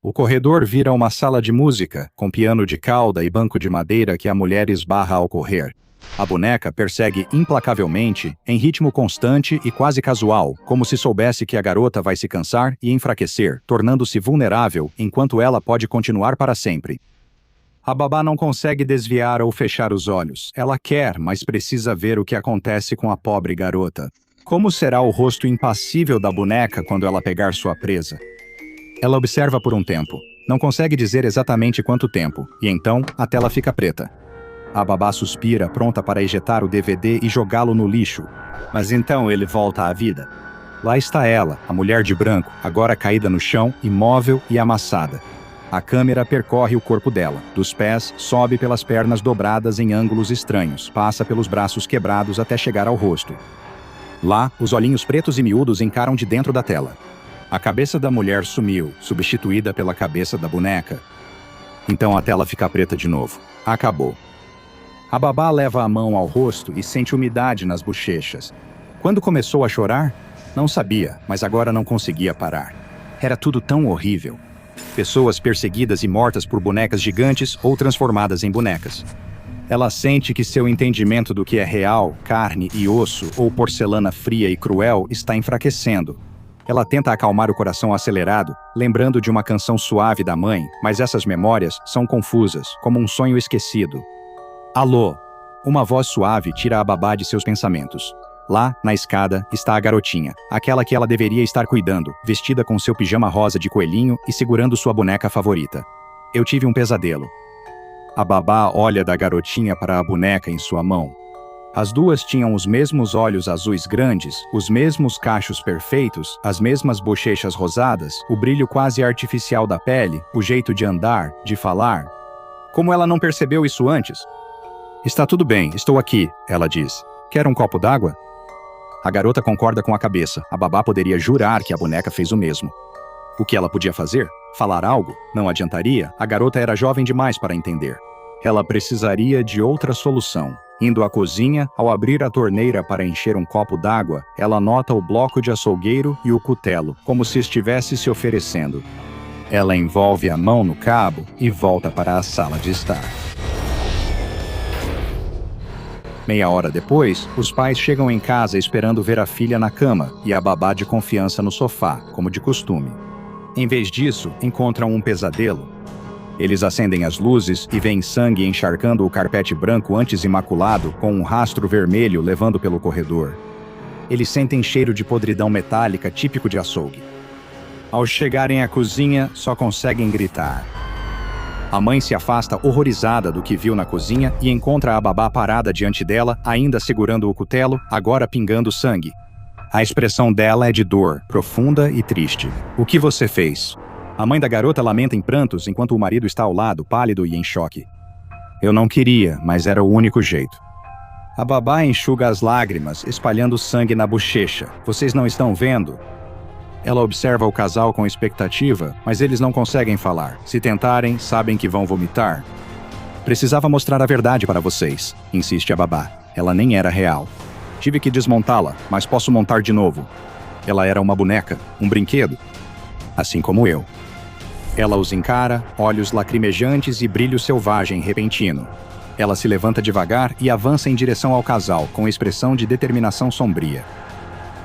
[SPEAKER 1] O corredor vira uma sala de música, com piano de cauda e banco de madeira que a mulher esbarra ao correr. A boneca persegue implacavelmente, em ritmo constante e quase casual, como se soubesse que a garota vai se cansar e enfraquecer, tornando-se vulnerável, enquanto ela pode continuar para sempre. A babá não consegue desviar ou fechar os olhos. Ela quer, mas precisa ver o que acontece com a pobre garota. Como será o rosto impassível da boneca quando ela pegar sua presa? Ela observa por um tempo. Não consegue dizer exatamente quanto tempo, e então a tela fica preta. A babá suspira, pronta para ejetar o DVD e jogá-lo no lixo. Mas então ele volta à vida. Lá está ela, a mulher de branco, agora caída no chão, imóvel e amassada. A câmera percorre o corpo dela, dos pés, sobe pelas pernas dobradas em ângulos estranhos, passa pelos braços quebrados até chegar ao rosto. Lá, os olhinhos pretos e miúdos encaram de dentro da tela. A cabeça da mulher sumiu, substituída pela cabeça da boneca. Então a tela fica preta de novo. Acabou. A babá leva a mão ao rosto e sente umidade nas bochechas. Quando começou a chorar? Não sabia, mas agora não conseguia parar. Era tudo tão horrível. Pessoas perseguidas e mortas por bonecas gigantes ou transformadas em bonecas. Ela sente que seu entendimento do que é real, carne e osso, ou porcelana fria e cruel, está enfraquecendo. Ela tenta acalmar o coração acelerado, lembrando de uma canção suave da mãe, mas essas memórias são confusas, como um sonho esquecido. Alô! Uma voz suave tira a babá de seus pensamentos. Lá, na escada, está a garotinha, aquela que ela deveria estar cuidando, vestida com seu pijama rosa de coelhinho e segurando sua boneca favorita. Eu tive um pesadelo. A babá olha da garotinha para a boneca em sua mão. As duas tinham os mesmos olhos azuis grandes, os mesmos cachos perfeitos, as mesmas bochechas rosadas, o brilho quase artificial da pele, o jeito de andar, de falar. Como ela não percebeu isso antes? Está tudo bem, estou aqui, ela diz. Quer um copo d'água? A garota concorda com a cabeça. A babá poderia jurar que a boneca fez o mesmo. O que ela podia fazer? Falar algo? Não adiantaria? A garota era jovem demais para entender. Ela precisaria de outra solução. Indo à cozinha, ao abrir a torneira para encher um copo d'água, ela nota o bloco de açougueiro e o cutelo, como se estivesse se oferecendo. Ela envolve a mão no cabo e volta para a sala de estar. Meia hora depois, os pais chegam em casa esperando ver a filha na cama e a babá de confiança no sofá, como de costume. Em vez disso, encontram um pesadelo. Eles acendem as luzes e veem sangue encharcando o carpete branco antes imaculado, com um rastro vermelho levando pelo corredor. Eles sentem cheiro de podridão metálica típico de açougue. Ao chegarem à cozinha, só conseguem gritar. A mãe se afasta horrorizada do que viu na cozinha e encontra a babá parada diante dela, ainda segurando o cutelo, agora pingando sangue. A expressão dela é de dor, profunda e triste. O que você fez? A mãe da garota lamenta em prantos enquanto o marido está ao lado, pálido e em choque. Eu não queria, mas era o único jeito. A babá enxuga as lágrimas, espalhando sangue na bochecha. Vocês não estão vendo? Ela observa o casal com expectativa, mas eles não conseguem falar. Se tentarem, sabem que vão vomitar. Precisava mostrar a verdade para vocês, insiste a babá. Ela nem era real. Tive que desmontá-la, mas posso montar de novo. Ela era uma boneca, um brinquedo. Assim como eu. Ela os encara, olhos lacrimejantes e brilho selvagem repentino. Ela se levanta devagar e avança em direção ao casal, com expressão de determinação sombria.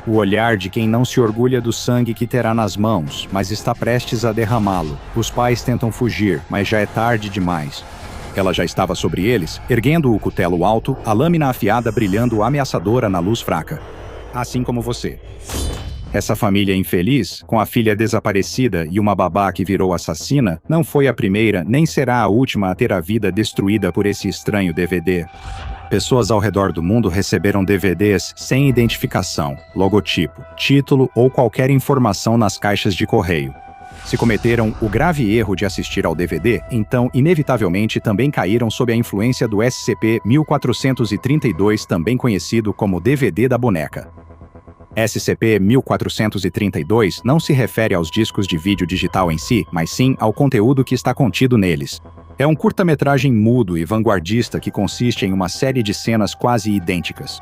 [SPEAKER 1] O olhar de quem não se orgulha do sangue que terá nas mãos, mas está prestes a derramá-lo. Os pais tentam fugir, mas já é tarde demais. Ela já estava sobre eles, erguendo o cutelo alto, a lâmina afiada brilhando ameaçadora na luz fraca. Assim como você. Essa família infeliz, com a filha desaparecida e uma babá que virou assassina, não foi a primeira nem será a última a ter a vida destruída por esse estranho DVD. Pessoas ao redor do mundo receberam DVDs sem identificação, logotipo, título ou qualquer informação nas caixas de correio. Se cometeram o grave erro de assistir ao DVD, então inevitavelmente também caíram sob a influência do SCP-1432, também conhecido como DVD da boneca. SCP-1432 não se refere aos discos de vídeo digital em si, mas sim ao conteúdo que está contido neles. É um curta-metragem mudo e vanguardista que consiste em uma série de cenas quase idênticas.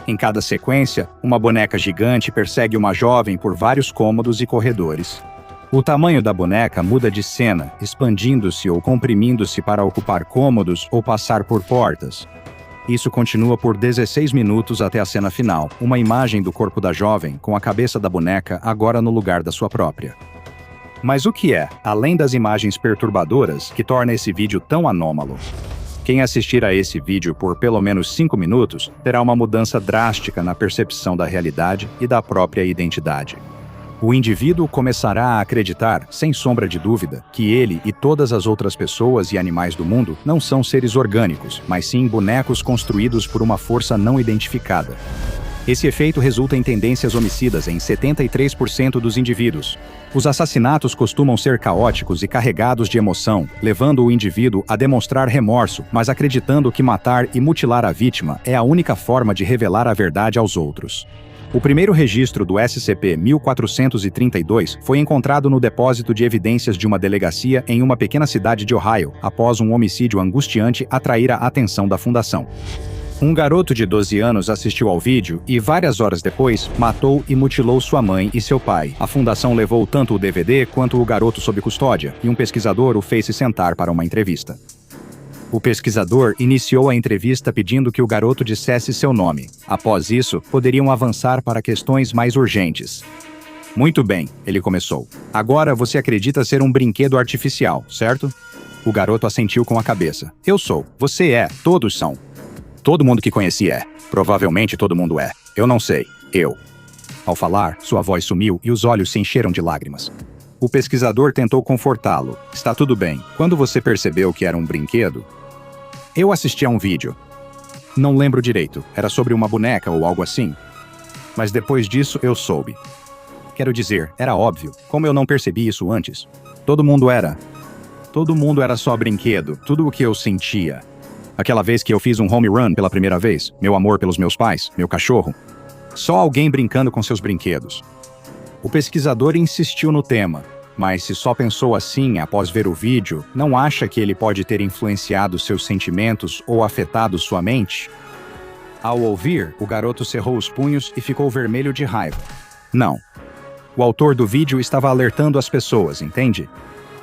[SPEAKER 1] Em cada sequência, uma boneca gigante persegue uma jovem por vários cômodos e corredores. O tamanho da boneca muda de cena, expandindo-se ou comprimindo-se para ocupar cômodos ou passar por portas. Isso continua por 16 minutos até a cena final, uma imagem do corpo da jovem com a cabeça da boneca agora no lugar da sua própria. Mas o que é, além das imagens perturbadoras, que torna esse vídeo tão anômalo? Quem assistir a esse vídeo por pelo menos 5 minutos terá uma mudança drástica na percepção da realidade e da própria identidade. O indivíduo começará a acreditar, sem sombra de dúvida, que ele e todas as outras pessoas e animais do mundo não são seres orgânicos, mas sim bonecos construídos por uma força não identificada. Esse efeito resulta em tendências homicidas em 73% dos indivíduos. Os assassinatos costumam ser caóticos e carregados de emoção, levando o indivíduo a demonstrar remorso, mas acreditando que matar e mutilar a vítima é a única forma de revelar a verdade aos outros. O primeiro registro do SCP-1432 foi encontrado no depósito de evidências de uma delegacia em uma pequena cidade de Ohio, após um homicídio angustiante atrair a atenção da fundação. Um garoto de 12 anos assistiu ao vídeo e, várias horas depois, matou e mutilou sua mãe e seu pai. A fundação levou tanto o DVD quanto o garoto sob custódia, e um pesquisador o fez se sentar para uma entrevista. O pesquisador iniciou a entrevista pedindo que o garoto dissesse seu nome. Após isso, poderiam avançar para questões mais urgentes. Muito bem, ele começou. Agora você acredita ser um brinquedo artificial, certo? O garoto assentiu com a cabeça. Eu sou. Você é. Todos são. Todo mundo que conheci é. Provavelmente todo mundo é. Eu não sei. Eu. Ao falar, sua voz sumiu e os olhos se encheram de lágrimas. O pesquisador tentou confortá-lo. Está tudo bem. Quando você percebeu que era um brinquedo? Eu assisti a um vídeo. Não lembro direito. Era sobre uma boneca ou algo assim. Mas depois disso eu soube. Quero dizer, era óbvio. Como eu não percebi isso antes? Todo mundo era só brinquedo. Tudo o que eu sentia. Aquela vez que eu fiz um home run pela primeira vez. Meu amor pelos meus pais. Meu cachorro. Só alguém brincando com seus brinquedos. O pesquisador insistiu no tema. Mas se só pensou assim após ver o vídeo, não acha que ele pode ter influenciado seus sentimentos ou afetado sua mente? Ao ouvir, o garoto cerrou os punhos e ficou vermelho de raiva. Não. O autor do vídeo estava alertando as pessoas, entende?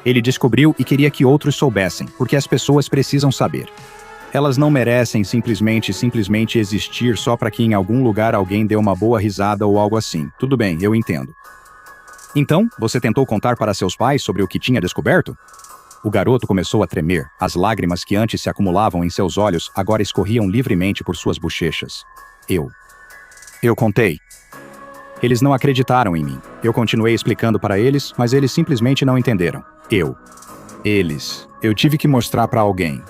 [SPEAKER 1] Ele descobriu e queria que outros soubessem, porque as pessoas precisam saber. Elas não merecem simplesmente existir só para que em algum lugar alguém dê uma boa risada ou algo assim. Tudo bem, eu entendo. Então, você tentou contar para seus pais sobre o que tinha descoberto? O garoto começou a tremer. As lágrimas que antes se acumulavam em seus olhos agora escorriam livremente por suas bochechas. Eu contei. Eles não acreditaram em mim. Eu continuei explicando para eles, mas eles simplesmente não entenderam. Eu tive que mostrar para alguém.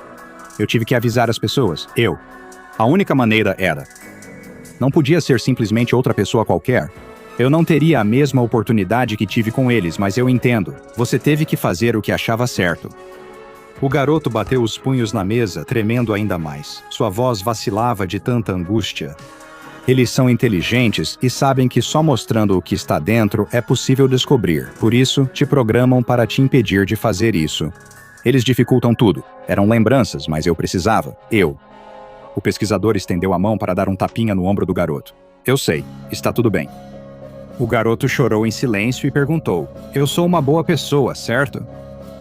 [SPEAKER 1] Eu tive que avisar as pessoas. A única maneira era. Não podia ser simplesmente outra pessoa qualquer. Eu não teria a mesma oportunidade que tive com eles, mas eu entendo. Você teve que fazer o que achava certo. O garoto bateu os punhos na mesa, tremendo ainda mais. Sua voz vacilava de tanta angústia. Eles são inteligentes e sabem que só mostrando o que está dentro é possível descobrir. Por isso, te programam para te impedir de fazer isso. Eles dificultam tudo. Eram lembranças, mas eu precisava. O pesquisador estendeu a mão para dar um tapinha no ombro do garoto. Eu sei. Está tudo bem. O garoto chorou em silêncio e perguntou: Eu sou uma boa pessoa, certo?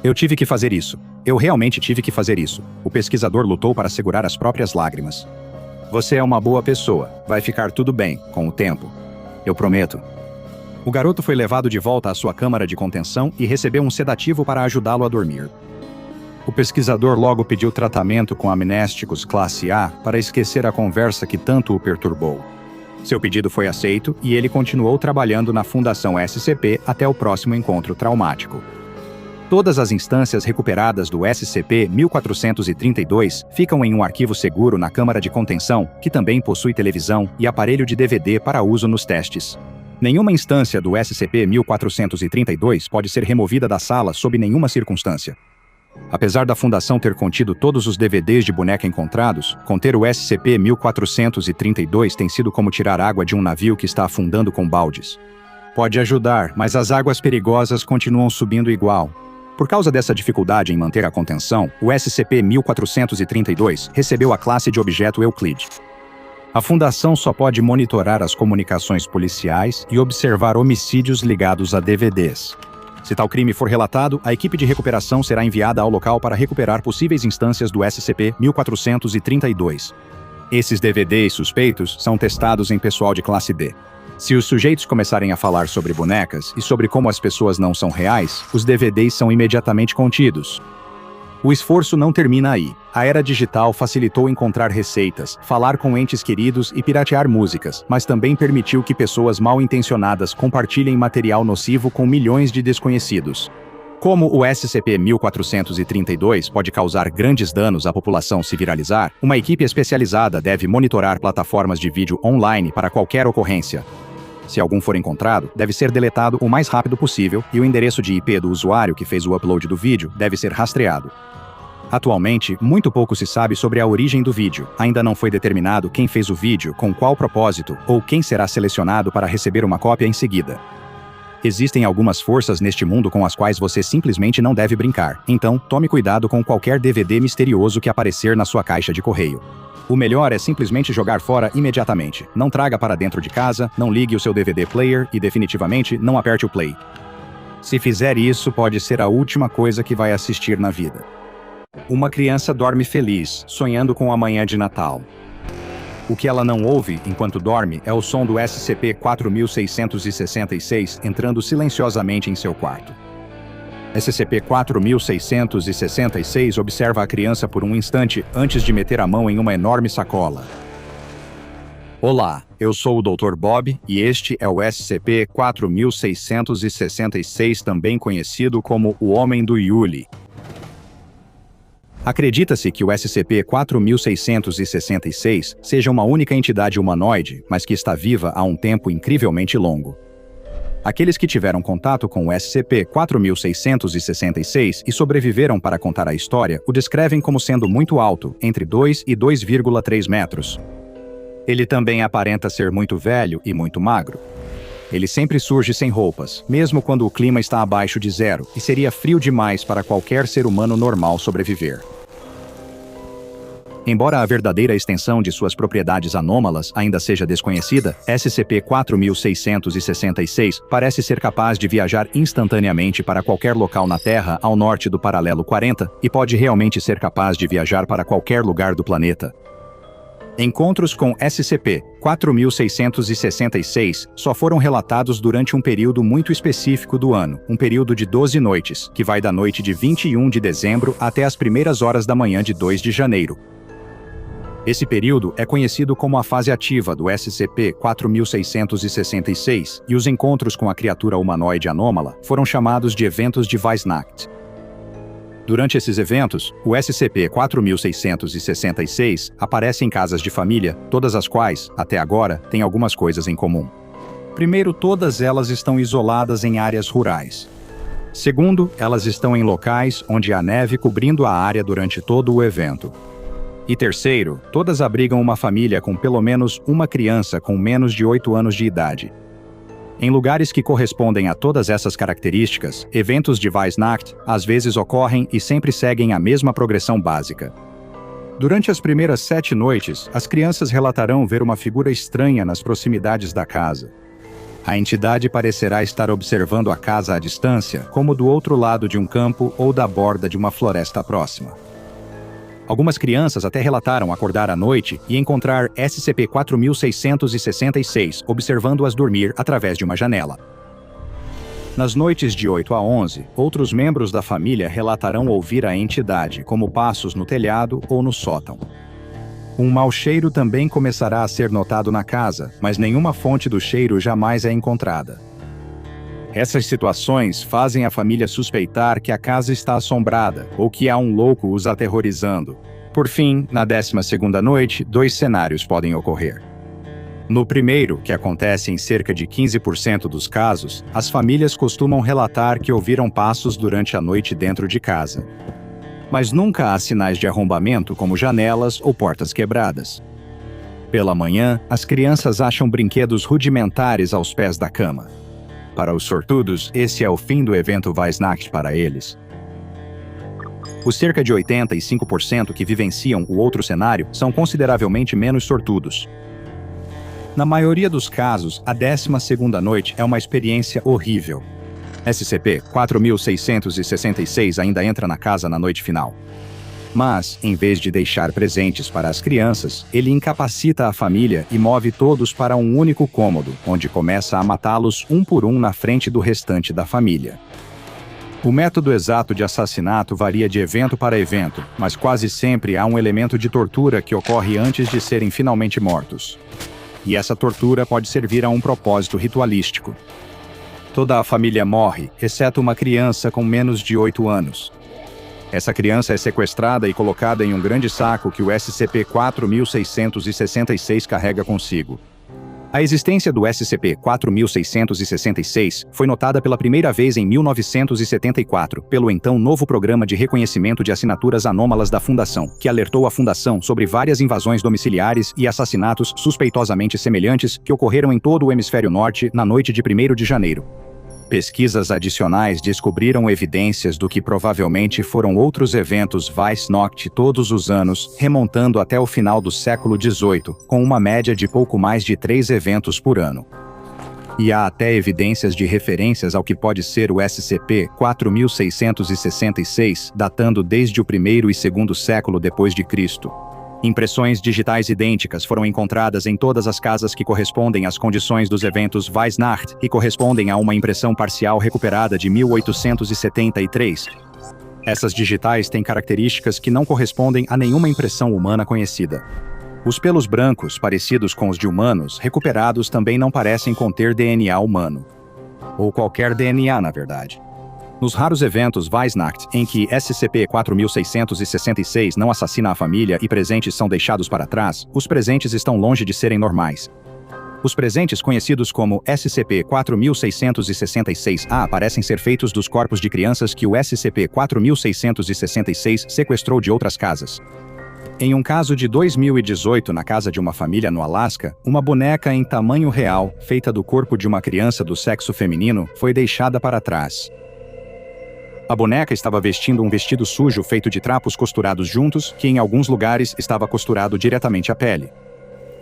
[SPEAKER 1] Eu tive que fazer isso. Eu realmente tive que fazer isso. O pesquisador lutou para segurar as próprias lágrimas. Você é uma boa pessoa. Vai ficar tudo bem, com o tempo. Eu prometo. O garoto foi levado de volta à sua câmara de contenção e recebeu um sedativo para ajudá-lo a dormir. O pesquisador logo pediu tratamento com amnésticos classe A para esquecer a conversa que tanto o perturbou. Seu pedido foi aceito e ele continuou trabalhando na Fundação SCP até o próximo encontro traumático. Todas as instâncias recuperadas do SCP-1432 ficam em um arquivo seguro na câmara de contenção, que também possui televisão e aparelho de DVD para uso nos testes. Nenhuma instância do SCP-1432 pode ser removida da sala sob nenhuma circunstância. Apesar da Fundação ter contido todos os DVDs de boneca encontrados, conter o SCP-1432 tem sido como tirar água de um navio que está afundando com baldes. Pode ajudar, mas as águas perigosas continuam subindo igual. Por causa dessa dificuldade em manter a contenção, o SCP-1432 recebeu a classe de objeto Euclid. A fundação só pode monitorar as comunicações policiais e observar homicídios ligados a DVDs. Se tal crime for relatado, a equipe de recuperação será enviada ao local para recuperar possíveis instâncias do SCP-1432. Esses DVDs suspeitos são testados em pessoal de classe D. Se os sujeitos começarem a falar sobre bonecas e sobre como as pessoas não são reais, os DVDs são imediatamente contidos. O esforço não termina aí. A era digital facilitou encontrar receitas, falar com entes queridos e piratear músicas, mas também permitiu que pessoas mal intencionadas compartilhem material nocivo com milhões de desconhecidos. Como o SCP-1432 pode causar grandes danos à população se viralizar, uma equipe especializada deve monitorar plataformas de vídeo online para qualquer ocorrência. Se algum for encontrado, deve ser deletado o mais rápido possível e o endereço de IP do usuário que fez o upload do vídeo deve ser rastreado. Atualmente, muito pouco se sabe sobre a origem do vídeo. Ainda não foi determinado quem fez o vídeo, com qual propósito, ou quem será selecionado para receber uma cópia em seguida. Existem algumas forças neste mundo com as quais você simplesmente não deve brincar, então tome cuidado com qualquer DVD misterioso que aparecer na sua caixa de correio. O melhor é simplesmente jogar fora imediatamente. Não traga para dentro de casa, não ligue o seu DVD player e definitivamente não aperte o play. Se fizer isso, pode ser a última coisa que vai assistir na vida. Uma criança dorme feliz, sonhando com a manhã de Natal. O que ela não ouve enquanto dorme é o som do SCP-4666 entrando silenciosamente em seu quarto. SCP-4666 observa a criança por um instante antes de meter a mão em uma enorme sacola. Olá, eu sou o Dr. Bob e este é o SCP-4666, também conhecido como o Homem do Yuli. Acredita-se que o SCP-4666 seja uma única entidade humanoide, mas que está viva há um tempo incrivelmente longo. Aqueles que tiveram contato com o SCP-4666 e sobreviveram para contar a história o descrevem como sendo muito alto, entre 2 e 2,3 metros. Ele também aparenta ser muito velho e muito magro. Ele sempre surge sem roupas, mesmo quando o clima está abaixo de zero, e seria frio demais para qualquer ser humano normal sobreviver. Embora a verdadeira extensão de suas propriedades anômalas ainda seja desconhecida, SCP-4666 parece ser capaz de viajar instantaneamente para qualquer local na Terra ao norte do paralelo 40 e pode realmente ser capaz de viajar para qualquer lugar do planeta. Encontros com SCP-4666 só foram relatados durante um período muito específico do ano, um período de 12 noites, que vai da noite de 21 de dezembro até as primeiras horas da manhã de 2 de janeiro. Esse período é conhecido como a fase ativa do SCP-4666, e os encontros com a criatura humanoide anômala foram chamados de eventos de Weisnacht. Durante esses eventos, o SCP-4666 aparece em casas de família, todas as quais, até agora, têm algumas coisas em comum. Primeiro, todas elas estão isoladas em áreas rurais. Segundo, elas estão em locais onde há neve cobrindo a área durante todo o evento. E terceiro, todas abrigam uma família com pelo menos uma criança com menos de 8 anos de idade. Em lugares que correspondem a todas essas características, eventos de Weisnacht às vezes ocorrem e sempre seguem a mesma progressão básica. Durante as primeiras 7 noites, as crianças relatarão ver uma figura estranha nas proximidades da casa. A entidade parecerá estar observando a casa à distância, como do outro lado de um campo ou da borda de uma floresta próxima. Algumas crianças até relataram acordar à noite e encontrar SCP-4666 observando-as dormir através de uma janela. Nas noites de 8 a 11, outros membros da família relatarão ouvir a entidade, como passos no telhado ou no sótão. Um mau cheiro também começará a ser notado na casa, mas nenhuma fonte do cheiro jamais é encontrada. Essas situações fazem a família suspeitar que a casa está assombrada ou que há um louco os aterrorizando. Por fim, na 12ª noite, 2 cenários podem ocorrer. No primeiro, que acontece em cerca de 15% dos casos, as famílias costumam relatar que ouviram passos durante a noite dentro de casa. Mas nunca há sinais de arrombamento como janelas ou portas quebradas. Pela manhã, as crianças acham brinquedos rudimentares aos pés da cama. Para os sortudos, esse é o fim do evento Weisnacht para eles. Os cerca de 85% que vivenciam o outro cenário são consideravelmente menos sortudos. Na maioria dos casos, a 12ª noite é uma experiência horrível. SCP-4666 ainda entra na casa na noite final. Mas, em vez de deixar presentes para as crianças, ele incapacita a família e move todos para um único cômodo, onde começa a matá-los um por um na frente do restante da família. O método exato de assassinato varia de evento para evento, mas quase sempre há um elemento de tortura que ocorre antes de serem finalmente mortos. E essa tortura pode servir a um propósito ritualístico. Toda a família morre, exceto uma criança com menos de 8 anos. Essa criança é sequestrada e colocada em um grande saco que o SCP-4666 carrega consigo. A existência do SCP-4666 foi notada pela primeira vez em 1974 pelo então novo Programa de Reconhecimento de Assinaturas Anômalas da Fundação, que alertou a Fundação sobre várias invasões domiciliares e assassinatos suspeitosamente semelhantes que ocorreram em todo o Hemisfério Norte na noite de 1º de janeiro. Pesquisas adicionais descobriram evidências do que provavelmente foram outros eventos Weissnacht todos os anos, remontando até o final do século XVIII, com uma média de pouco mais de 3 eventos por ano. E há até evidências de referências ao que pode ser o SCP-4666, datando desde o 1º e 2º século depois de Cristo. Impressões digitais idênticas foram encontradas em todas as casas que correspondem às condições dos eventos Weissnacht e correspondem a uma impressão parcial recuperada de 1873. Essas digitais têm características que não correspondem a nenhuma impressão humana conhecida. Os pelos brancos, parecidos com os de humanos, recuperados também não parecem conter DNA humano. Ou qualquer DNA, na verdade. Nos raros eventos Weissnacht em que SCP-4666 não assassina a família e presentes são deixados para trás, os presentes estão longe de serem normais. Os presentes conhecidos como SCP-4666-A parecem ser feitos dos corpos de crianças que o SCP-4666 sequestrou de outras casas. Em um caso de 2018 na casa de uma família no Alasca, uma boneca em tamanho real, feita do corpo de uma criança do sexo feminino, foi deixada para trás. A boneca estava vestindo um vestido sujo feito de trapos costurados juntos, que em alguns lugares estava costurado diretamente à pele.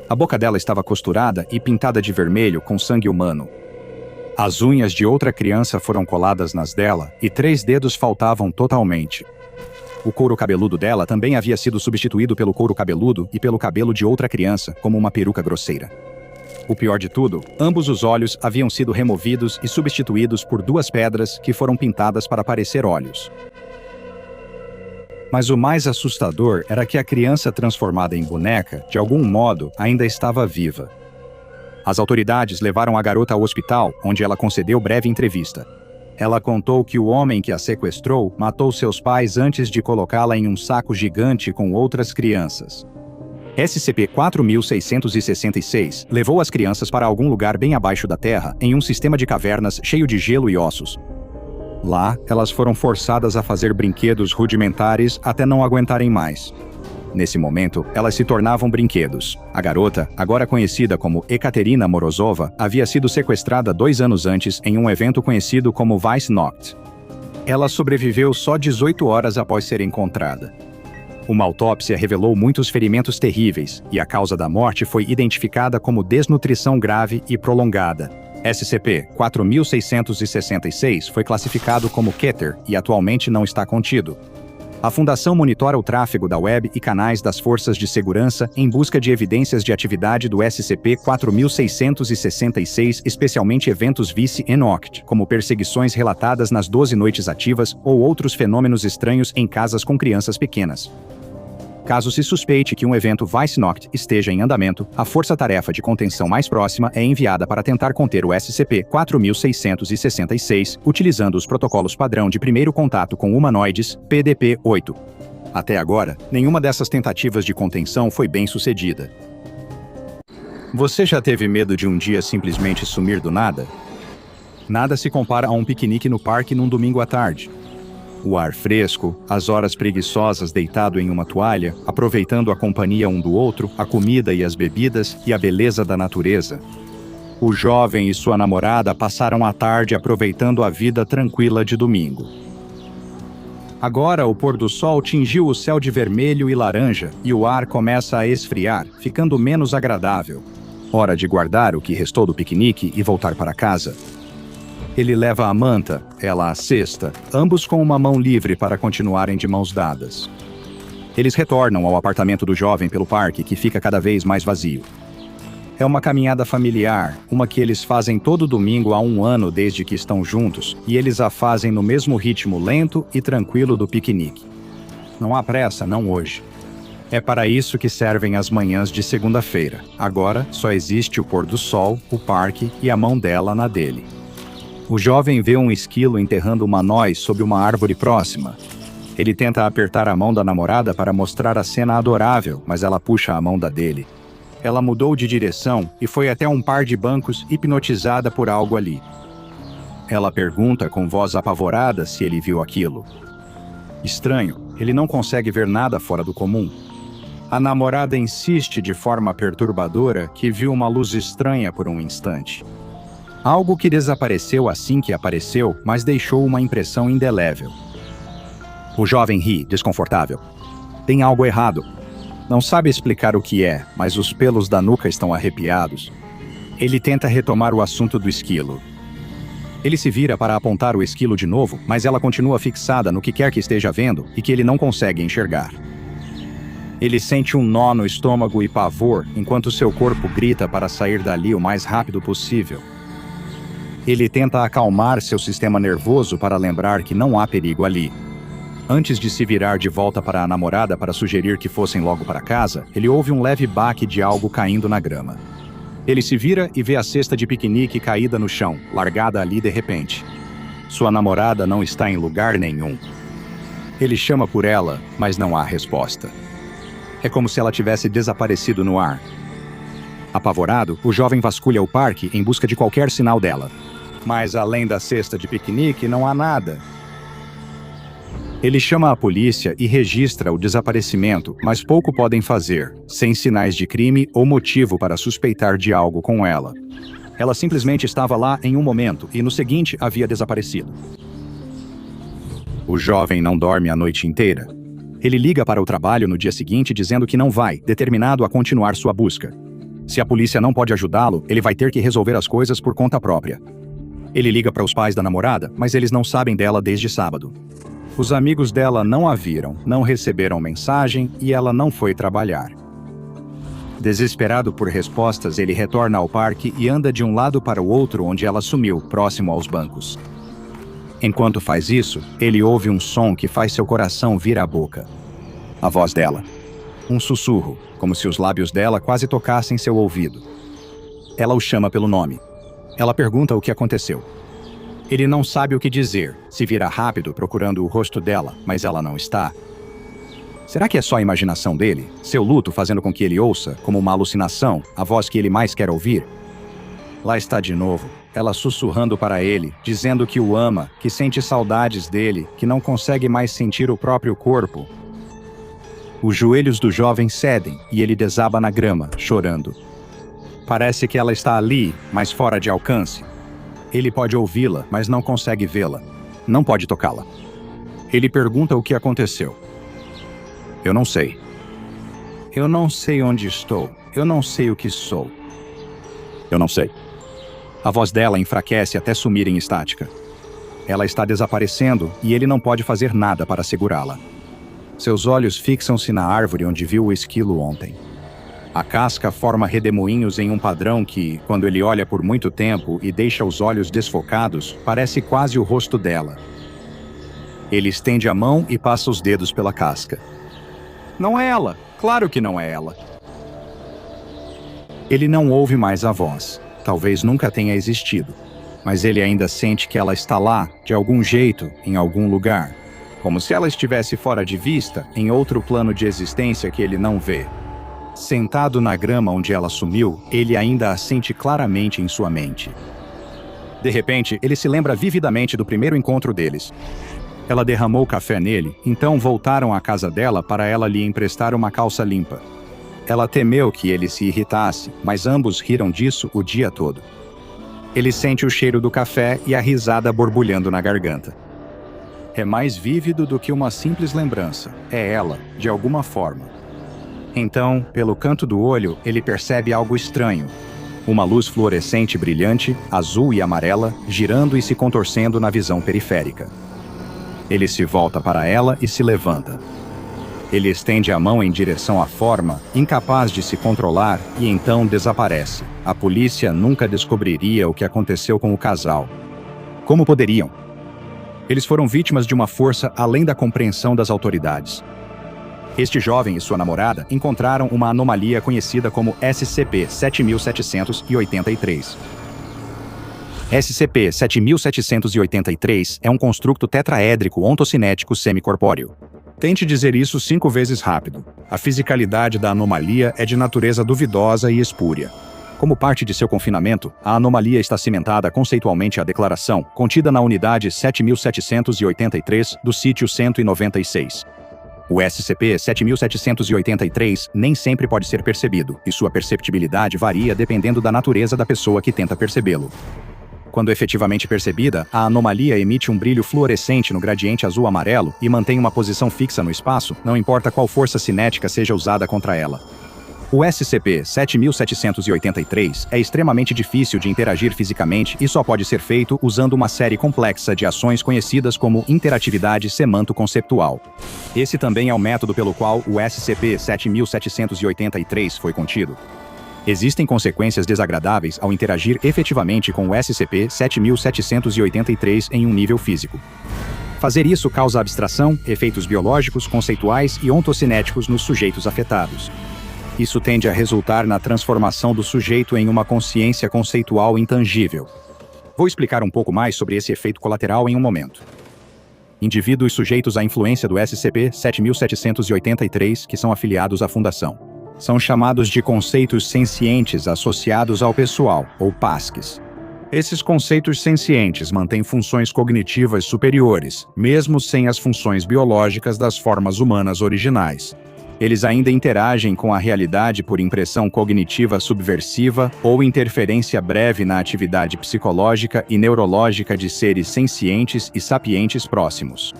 [SPEAKER 1] A boca dela estava costurada e pintada de vermelho com sangue humano. As unhas de outra criança foram coladas nas dela e 3 dedos faltavam totalmente. O couro cabeludo dela também havia sido substituído pelo couro cabeludo e pelo cabelo de outra criança, como uma peruca grosseira. O pior de tudo, ambos os olhos haviam sido removidos e substituídos por 2 pedras que foram pintadas para parecer olhos. Mas o mais assustador era que a criança transformada em boneca, de algum modo, ainda estava viva. As autoridades levaram a garota ao hospital, onde ela concedeu breve entrevista. Ela contou que o homem que a sequestrou matou seus pais antes de colocá-la em um saco gigante com outras crianças. SCP-4666 levou as crianças para algum lugar bem abaixo da terra, em um sistema de cavernas cheio de gelo e ossos. Lá, elas foram forçadas a fazer brinquedos rudimentares até não aguentarem mais. Nesse momento, elas se tornavam brinquedos. A garota, agora conhecida como Ekaterina Morozova, havia sido sequestrada 2 anos antes em um evento conhecido como Weissnacht. Ela sobreviveu só 18 horas após ser encontrada. Uma autópsia revelou muitos ferimentos terríveis, e a causa da morte foi identificada como desnutrição grave e prolongada. SCP-4666 foi classificado como Keter e atualmente não está contido. A Fundação monitora o tráfego da web e canais das forças de segurança em busca de evidências de atividade do SCP-4666, especialmente eventos Vice-Enocht, como perseguições relatadas nas 12 noites ativas ou outros fenômenos estranhos em casas com crianças pequenas. Caso se suspeite que um evento Weissnacht esteja em andamento, a força-tarefa de contenção mais próxima é enviada para tentar conter o SCP-4666, utilizando os protocolos padrão de primeiro contato com humanoides, PDP-8. Até agora, nenhuma dessas tentativas de contenção foi bem sucedida. Você já teve medo de um dia simplesmente sumir do nada? Nada se compara a um piquenique no parque num domingo à tarde. O ar fresco, as horas preguiçosas deitado em uma toalha, aproveitando a companhia um do outro, a comida e as bebidas e a beleza da natureza. O jovem e sua namorada passaram a tarde aproveitando a vida tranquila de domingo. Agora o pôr do sol tingiu o céu de vermelho e laranja e o ar começa a esfriar, ficando menos agradável. Hora de guardar o que restou do piquenique e voltar para casa. Ele leva a manta, ela a cesta, ambos com uma mão livre para continuarem de mãos dadas. Eles retornam ao apartamento do jovem pelo parque, que fica cada vez mais vazio. É uma caminhada familiar, uma que eles fazem todo domingo há 1 ano desde que estão juntos, e eles a fazem no mesmo ritmo lento e tranquilo do piquenique. Não há pressa, não hoje. É para isso que servem as manhãs de segunda-feira. Agora só existe o pôr do sol, o parque e a mão dela na dele. O jovem vê um esquilo enterrando uma noz sob uma árvore próxima. Ele tenta apertar a mão da namorada para mostrar a cena adorável, mas ela puxa a mão da dele. Ela mudou de direção e foi até um par de bancos hipnotizada por algo ali. Ela pergunta com voz apavorada se ele viu aquilo. Estranho, ele não consegue ver nada fora do comum. A namorada insiste de forma perturbadora que viu uma luz estranha por um instante. Algo que desapareceu assim que apareceu, mas deixou uma impressão indelével. O jovem ri, desconfortável. Tem algo errado. Não sabe explicar o que é, mas os pelos da nuca estão arrepiados. Ele tenta retomar o assunto do esquilo. Ele se vira para apontar o esquilo de novo, mas ela continua fixada no que quer que esteja vendo e que ele não consegue enxergar. Ele sente um nó no estômago e pavor, enquanto seu corpo grita para sair dali o mais rápido possível. Ele tenta acalmar seu sistema nervoso para lembrar que não há perigo ali. Antes de se virar de volta para a namorada para sugerir que fossem logo para casa, ele ouve um leve baque de algo caindo na grama. Ele se vira e vê a cesta de piquenique caída no chão, largada ali de repente. Sua namorada não está em lugar nenhum. Ele chama por ela, mas não há resposta. É como se ela tivesse desaparecido no ar. Apavorado, o jovem vasculha o parque em busca de qualquer sinal dela. Mas além da cesta de piquenique, não há nada. Ele chama a polícia e registra o desaparecimento, mas pouco podem fazer, sem sinais de crime ou motivo para suspeitar de algo com ela. Ela simplesmente estava lá em um momento e no seguinte havia desaparecido. O jovem não dorme a noite inteira. Ele liga para o trabalho no dia seguinte dizendo que não vai, determinado a continuar sua busca. Se a polícia não pode ajudá-lo, ele vai ter que resolver as coisas por conta própria. Ele liga para os pais da namorada, mas eles não sabem dela desde sábado. Os amigos dela não a viram, não receberam mensagem e ela não foi trabalhar. Desesperado por respostas, ele retorna ao parque e anda de um lado para o outro onde ela sumiu, próximo aos bancos. Enquanto faz isso, ele ouve um som que faz seu coração vir à boca. A voz dela. Um sussurro, como se os lábios dela quase tocassem seu ouvido. Ela o chama pelo nome. Ela pergunta o que aconteceu. Ele não sabe o que dizer, se vira rápido procurando o rosto dela, mas ela não está. Será que é só a imaginação dele? Seu luto fazendo com que ele ouça, como uma alucinação, a voz que ele mais quer ouvir? Lá está de novo, ela sussurrando para ele, dizendo que o ama, que sente saudades dele, que não consegue mais sentir o próprio corpo. Os joelhos do jovem cedem e ele desaba na grama, chorando. Parece que ela está ali, mas fora de alcance. Ele pode ouvi-la, mas não consegue vê-la. Não pode tocá-la. Ele pergunta o que aconteceu. Eu não sei. Eu não sei onde estou. Eu não sei o que sou. Eu não sei. A voz dela enfraquece até sumir em estática. Ela está desaparecendo e ele não pode fazer nada para segurá-la. Seus olhos fixam-se na árvore onde viu o esquilo ontem. A casca forma redemoinhos em um padrão que, quando ele olha por muito tempo e deixa os olhos desfocados, parece quase o rosto dela. Ele estende a mão e passa os dedos pela casca. Não é ela! Claro que não é ela! Ele não ouve mais a voz. Talvez nunca tenha existido. Mas ele ainda sente que ela está lá, de algum jeito, em algum lugar. Como se ela estivesse fora de vista, em outro plano de existência que ele não vê. Sentado na grama onde ela sumiu, ele ainda a sente claramente em sua mente. De repente, ele se lembra vividamente do primeiro encontro deles. Ela derramou café nele, então voltaram à casa dela para ela lhe emprestar uma calça limpa. Ela temeu que ele se irritasse, mas ambos riram disso o dia todo. Ele sente o cheiro do café e a risada borbulhando na garganta. É mais vívido do que uma simples lembrança. É ela, de alguma forma. Então, pelo canto do olho, ele percebe algo estranho. Uma luz fluorescente brilhante, azul e amarela, girando e se contorcendo na visão periférica. Ele se volta para ela e se levanta. Ele estende a mão em direção à forma, incapaz de se controlar, e então desaparece. A polícia nunca descobriria o que aconteceu com o casal. Como poderiam? Eles foram vítimas de uma força além da compreensão das autoridades. Este jovem e sua namorada encontraram uma anomalia conhecida como SCP-7783. SCP-7783 é um construto tetraédrico ontocinético semicorpóreo. Tente dizer isso 5 vezes rápido. A fisicalidade da anomalia é de natureza duvidosa e espúria. Como parte de seu confinamento, a anomalia está cimentada conceitualmente à declaração, contida na unidade 7783 do sítio 196. O SCP-7783 nem sempre pode ser percebido, e sua perceptibilidade varia dependendo da natureza da pessoa que tenta percebê-lo. Quando efetivamente percebida, a anomalia emite um brilho fluorescente no gradiente azul-amarelo e mantém uma posição fixa no espaço, não importa qual força cinética seja usada contra ela. O SCP-7783 é extremamente difícil de interagir fisicamente e só pode ser feito usando uma série complexa de ações conhecidas como interatividade semanto-conceptual. Esse também é o método pelo qual o SCP-7783 foi contido. Existem consequências desagradáveis ao interagir efetivamente com o SCP-7783 em um nível físico. Fazer isso causa abstração, efeitos biológicos, conceituais e ontocinéticos nos sujeitos afetados. Isso tende a resultar na transformação do sujeito em uma consciência conceitual intangível. Vou explicar um pouco mais sobre esse efeito colateral em um momento. Indivíduos sujeitos à influência do SCP-7783 que são afiliados à Fundação são chamados de conceitos sencientes associados ao pessoal, ou PASCs. Esses conceitos sencientes mantêm funções cognitivas superiores, mesmo sem as funções biológicas das formas humanas originais. Eles ainda interagem com a realidade por impressão cognitiva subversiva ou interferência breve na atividade psicológica e neurológica de seres sencientes e sapientes próximos.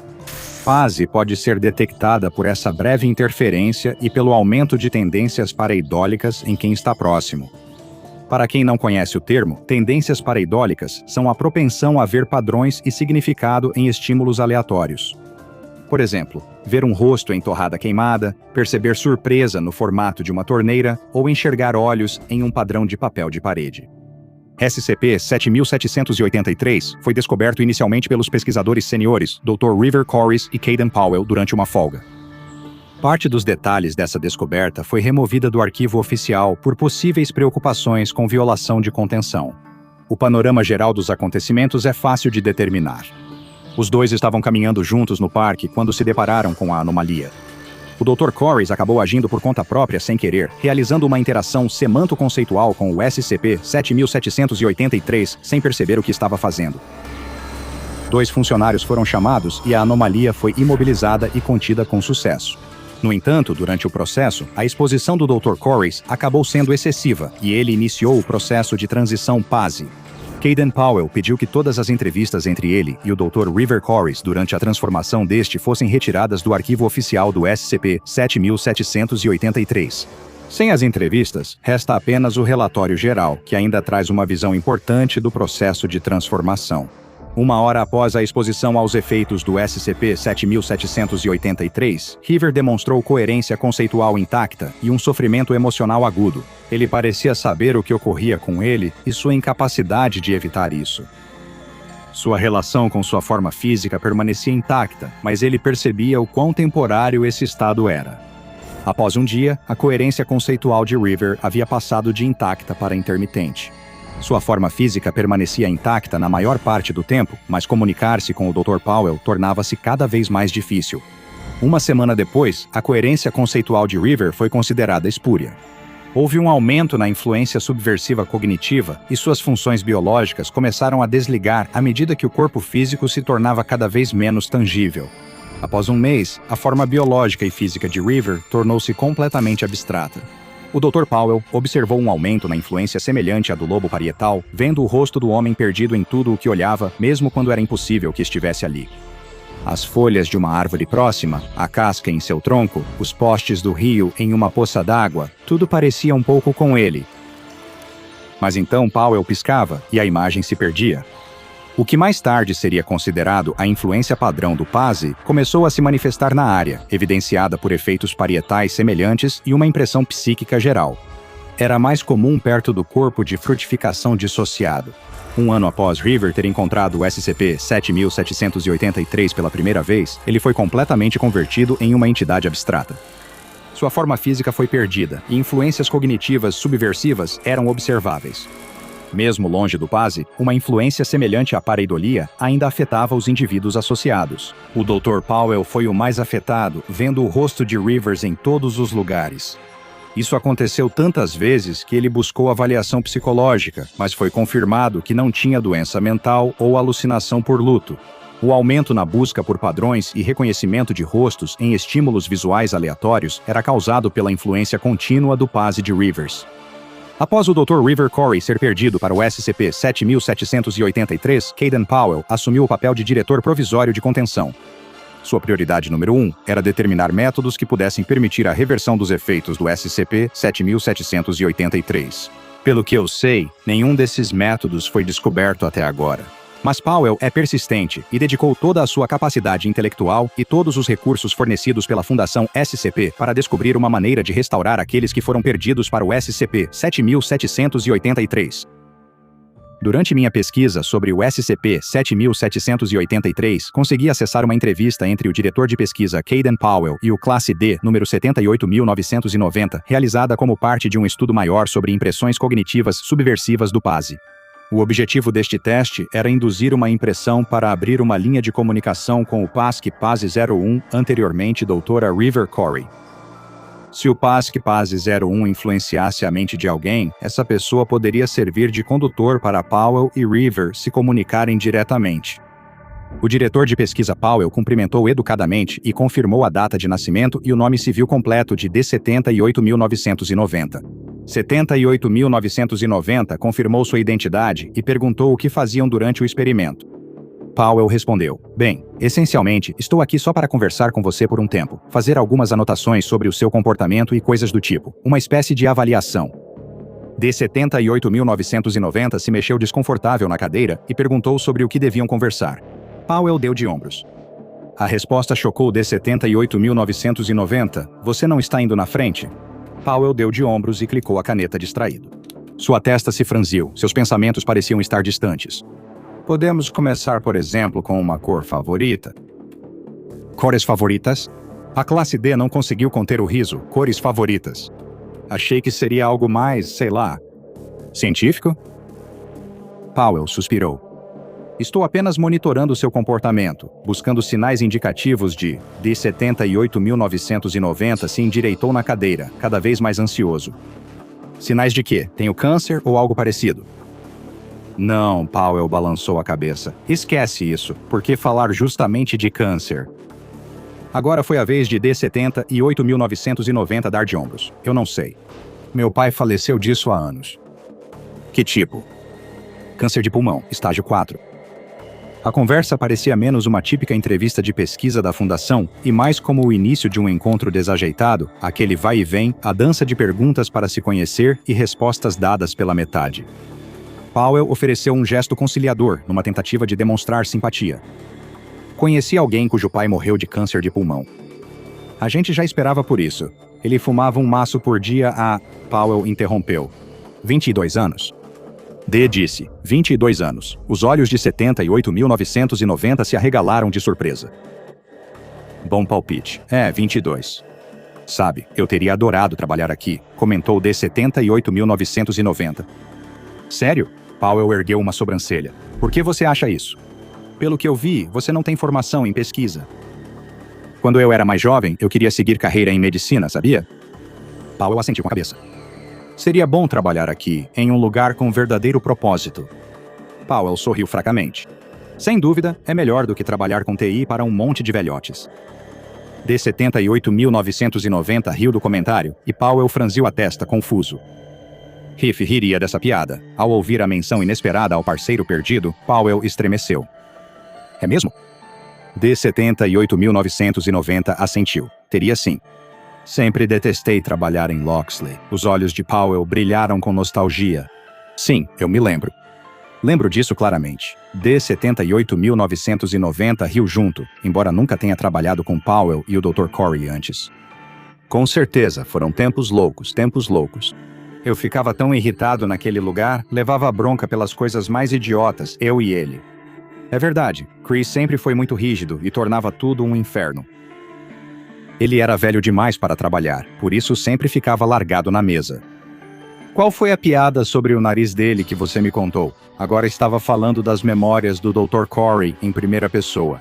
[SPEAKER 1] Fase pode ser detectada por essa breve interferência e pelo aumento de tendências pareidólicas em quem está próximo. Para quem não conhece o termo, tendências pareidólicas são a propensão a ver padrões e significado em estímulos aleatórios. Por exemplo, ver um rosto em torrada queimada, perceber surpresa no formato de uma torneira ou enxergar olhos em um padrão de papel de parede. SCP-7783 foi descoberto inicialmente pelos pesquisadores seniores Dr. River Corris e Caden Powell durante uma folga. Parte dos detalhes dessa descoberta foi removida do arquivo oficial por possíveis preocupações com violação de contenção. O panorama geral dos acontecimentos é fácil de determinar. Os dois estavam caminhando juntos no parque quando se depararam com a anomalia. O Dr. Corris acabou agindo por conta própria sem querer, realizando uma interação semanto-conceitual com o SCP-7783 sem perceber o que estava fazendo. 2 funcionários foram chamados e a anomalia foi imobilizada e contida com sucesso. No entanto, durante o processo, a exposição do Dr. Corris acabou sendo excessiva e ele iniciou o processo de transição PASE. Caden Powell pediu que todas as entrevistas entre ele e o Dr. River Corris durante a transformação deste fossem retiradas do arquivo oficial do SCP-7783. Sem as entrevistas, resta apenas o relatório geral, que ainda traz uma visão importante do processo de transformação. 1 hora após a exposição aos efeitos do SCP-7783, River demonstrou coerência conceitual intacta e um sofrimento emocional agudo. Ele parecia saber o que ocorria com ele e sua incapacidade de evitar isso. Sua relação com sua forma física permanecia intacta, mas ele percebia o quão temporário esse estado era. Após um dia, a coerência conceitual de River havia passado de intacta para intermitente. Sua forma física permanecia intacta na maior parte do tempo, mas comunicar-se com o Dr. Powell tornava-se cada vez mais difícil. 1 semana depois, a coerência conceitual de River foi considerada espúria. Houve um aumento na influência subversiva cognitiva e suas funções biológicas começaram a desligar à medida que o corpo físico se tornava cada vez menos tangível. Após um mês, a forma biológica e física de River tornou-se completamente abstrata. O Dr. Powell observou um aumento na influência semelhante à do lobo parietal, vendo o rosto do homem perdido em tudo o que olhava, mesmo quando era impossível que estivesse ali. As folhas de uma árvore próxima, a casca em seu tronco, os postes do rio em uma poça d'água, tudo parecia um pouco com ele. Mas então Powell piscava e a imagem se perdia. O que mais tarde seria considerado a influência padrão do Pazzi começou a se manifestar na área, evidenciada por efeitos parietais semelhantes e uma impressão psíquica geral. Era mais comum perto do corpo de frutificação dissociado. Um ano após River ter encontrado o SCP-7783 pela primeira vez, ele foi completamente convertido em uma entidade abstrata. Sua forma física foi perdida e influências cognitivas subversivas eram observáveis. Mesmo longe do Pazzi, uma influência semelhante à pareidolia ainda afetava os indivíduos associados. O Dr. Powell foi o mais afetado, vendo o rosto de Rivers em todos os lugares. Isso aconteceu tantas vezes que ele buscou avaliação psicológica, mas foi confirmado que não tinha doença mental ou alucinação por luto. O aumento na busca por padrões e reconhecimento de rostos em estímulos visuais aleatórios era causado pela influência contínua do Pazzi de Rivers. Após o Dr. River Corey ser perdido para o SCP-7783, Caden Powell assumiu o papel de diretor provisório de contenção. Sua prioridade número 1 era determinar métodos que pudessem permitir a reversão dos efeitos do SCP-7783. Pelo que eu sei, nenhum desses métodos foi descoberto até agora. Mas Powell é persistente e dedicou toda a sua capacidade intelectual e todos os recursos fornecidos pela Fundação SCP para descobrir uma maneira de restaurar aqueles que foram perdidos para o SCP-7783. Durante minha pesquisa sobre o SCP-7783, consegui acessar uma entrevista entre o diretor de pesquisa Caden Powell e o Classe D, número 78.990, realizada como parte de um estudo maior sobre impressões cognitivas subversivas do Pazzi. O objetivo deste teste era induzir uma impressão para abrir uma linha de comunicação com o Pazzi-01, anteriormente Dra. River Corey. Se o Pazzi-01 influenciasse a mente de alguém, essa pessoa poderia servir de condutor para Powell e River se comunicarem diretamente. O diretor de pesquisa Powell cumprimentou educadamente e confirmou a data de nascimento e o nome civil completo de D78.990. 78.990 confirmou sua identidade e perguntou o que faziam durante o experimento. Powell respondeu: "Bem, essencialmente, estou aqui só para conversar com você por um tempo, fazer algumas anotações sobre o seu comportamento e coisas do tipo, uma espécie de avaliação." D78.990 se mexeu desconfortável na cadeira e perguntou sobre o que deviam conversar. Powell deu de ombros. A resposta chocou D78.990. "Você não está indo na frente?" Powell deu de ombros e clicou a caneta distraído. Sua testa se franziu, seus pensamentos pareciam estar distantes. "Podemos começar, por exemplo, com uma cor favorita?" "Cores favoritas?" A classe D não conseguiu conter o riso. "Cores favoritas. Achei que seria algo mais, sei lá, científico?" Powell suspirou. "Estou apenas monitorando seu comportamento, buscando sinais indicativos de..." D78.990 se endireitou na cadeira, cada vez mais ansioso. "Sinais de quê? Tenho câncer ou algo parecido?" "Não", Powell balançou a cabeça. "Esquece isso. Por que falar justamente de câncer?" Agora foi a vez de D78.990 dar de ombros. "Eu não sei. Meu pai faleceu disso há anos." "Que tipo?" "Câncer de pulmão, estágio 4. A conversa parecia menos uma típica entrevista de pesquisa da Fundação e mais como o início de um encontro desajeitado, aquele vai e vem, a dança de perguntas para se conhecer e respostas dadas pela metade. Powell ofereceu um gesto conciliador, numa tentativa de demonstrar simpatia. "Conheci alguém cujo pai morreu de câncer de pulmão. A gente já esperava por isso. Ele fumava um maço por dia há..." Powell interrompeu. 22 anos. D disse, 22 anos. Os olhos de 78.990 se arregalaram de surpresa. "Bom palpite. 22. Sabe, eu teria adorado trabalhar aqui", comentou D 78.990. "Sério?" Powell ergueu uma sobrancelha. "Por que você acha isso?" "Pelo que eu vi, você não tem formação em pesquisa." "Quando eu era mais jovem, eu queria seguir carreira em medicina, sabia?" Powell assentiu com a cabeça. "Seria bom trabalhar aqui, em um lugar com verdadeiro propósito." Powell sorriu fracamente. "Sem dúvida, é melhor do que trabalhar com TI para um monte de velhotes." D 78.990 riu do comentário e Powell franziu a testa, confuso. Riff riria dessa piada. Ao ouvir a menção inesperada ao parceiro perdido, Powell estremeceu. "É mesmo?" D 78.990 assentiu. "Teria sim. Sempre detestei trabalhar em Locksley." Os olhos de Powell brilharam com nostalgia. Sim, eu me lembro. Lembro disso claramente. D78.990 riu junto, embora nunca tenha trabalhado com Powell e o Dr. Corey antes. Com certeza, foram tempos loucos, tempos loucos. Eu ficava tão irritado naquele lugar, levava a bronca pelas coisas mais idiotas, eu e ele. É verdade, Chris sempre foi muito rígido e tornava tudo um inferno. Ele era velho demais para trabalhar, por isso sempre ficava largado na mesa. Qual foi a piada sobre o nariz dele que você me contou? Agora estava falando das memórias do Dr. Corey em primeira pessoa.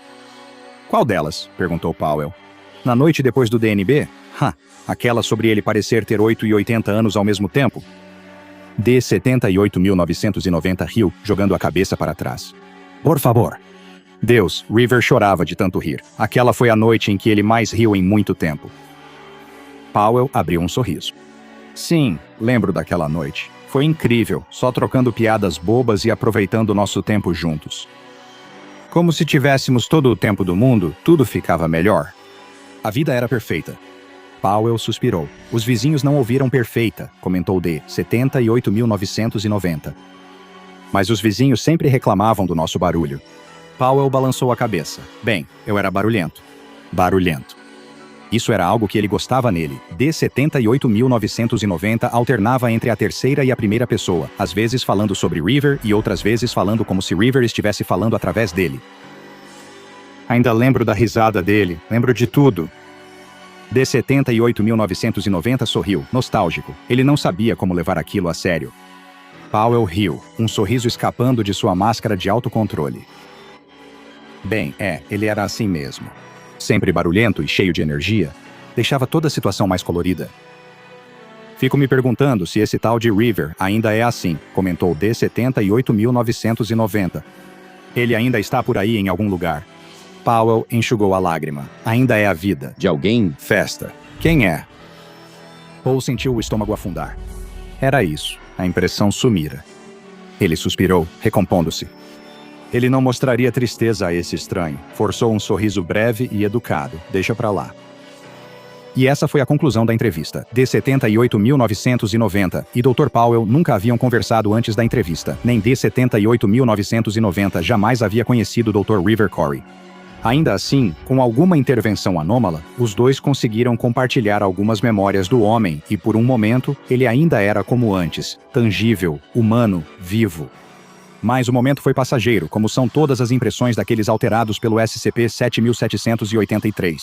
[SPEAKER 1] Qual delas? Perguntou Powell. Na noite depois do DNB? Aquela sobre ele parecer ter 8 e 80 anos ao mesmo tempo? D78.990 riu, jogando a cabeça para trás. Por favor. Deus, River chorava de tanto rir. Aquela foi a noite em que ele mais riu em muito tempo. Powell abriu um sorriso. Sim, lembro daquela noite. Foi incrível, só trocando piadas bobas e aproveitando nosso tempo juntos. Como se tivéssemos todo o tempo do mundo, tudo ficava melhor. A vida era perfeita. Powell suspirou. Os vizinhos não ouviram perfeita, comentou D. 78.990. Mas os vizinhos sempre reclamavam do nosso barulho. Powell balançou a cabeça. Bem, eu era barulhento. Barulhento. Isso era algo que ele gostava nele. D78.990 alternava entre a terceira e a primeira pessoa, às vezes falando sobre River e outras vezes falando como se River estivesse falando através dele. Ainda lembro da risada dele, lembro de tudo. D78.990 sorriu, nostálgico. Ele não sabia como levar aquilo a sério. Powell riu, um sorriso escapando de sua máscara de autocontrole. Bem, ele era assim mesmo. Sempre barulhento e cheio de energia, deixava toda a situação mais colorida. Fico me perguntando se esse tal de River ainda é assim, comentou D78.990. Ele ainda está por aí em algum lugar. Powell enxugou a lágrima. Ainda é a vida.
[SPEAKER 2] De alguém?
[SPEAKER 1] Festa. Quem é? Paul sentiu o estômago afundar. Era isso. A impressão sumira. Ele suspirou, recompondo-se. Ele não mostraria tristeza a esse estranho. Forçou um sorriso breve e educado. Deixa pra lá. E essa foi a conclusão da entrevista. D78.990 e Dr. Powell nunca haviam conversado antes da entrevista. Nem D78.990 jamais havia conhecido o Dr. River Corey. Ainda assim, com alguma intervenção anômala, os dois conseguiram compartilhar algumas memórias do homem e, por um momento, ele ainda era como antes, tangível, humano, vivo. Mas o momento foi passageiro, como são todas as impressões daqueles alterados pelo SCP-7783.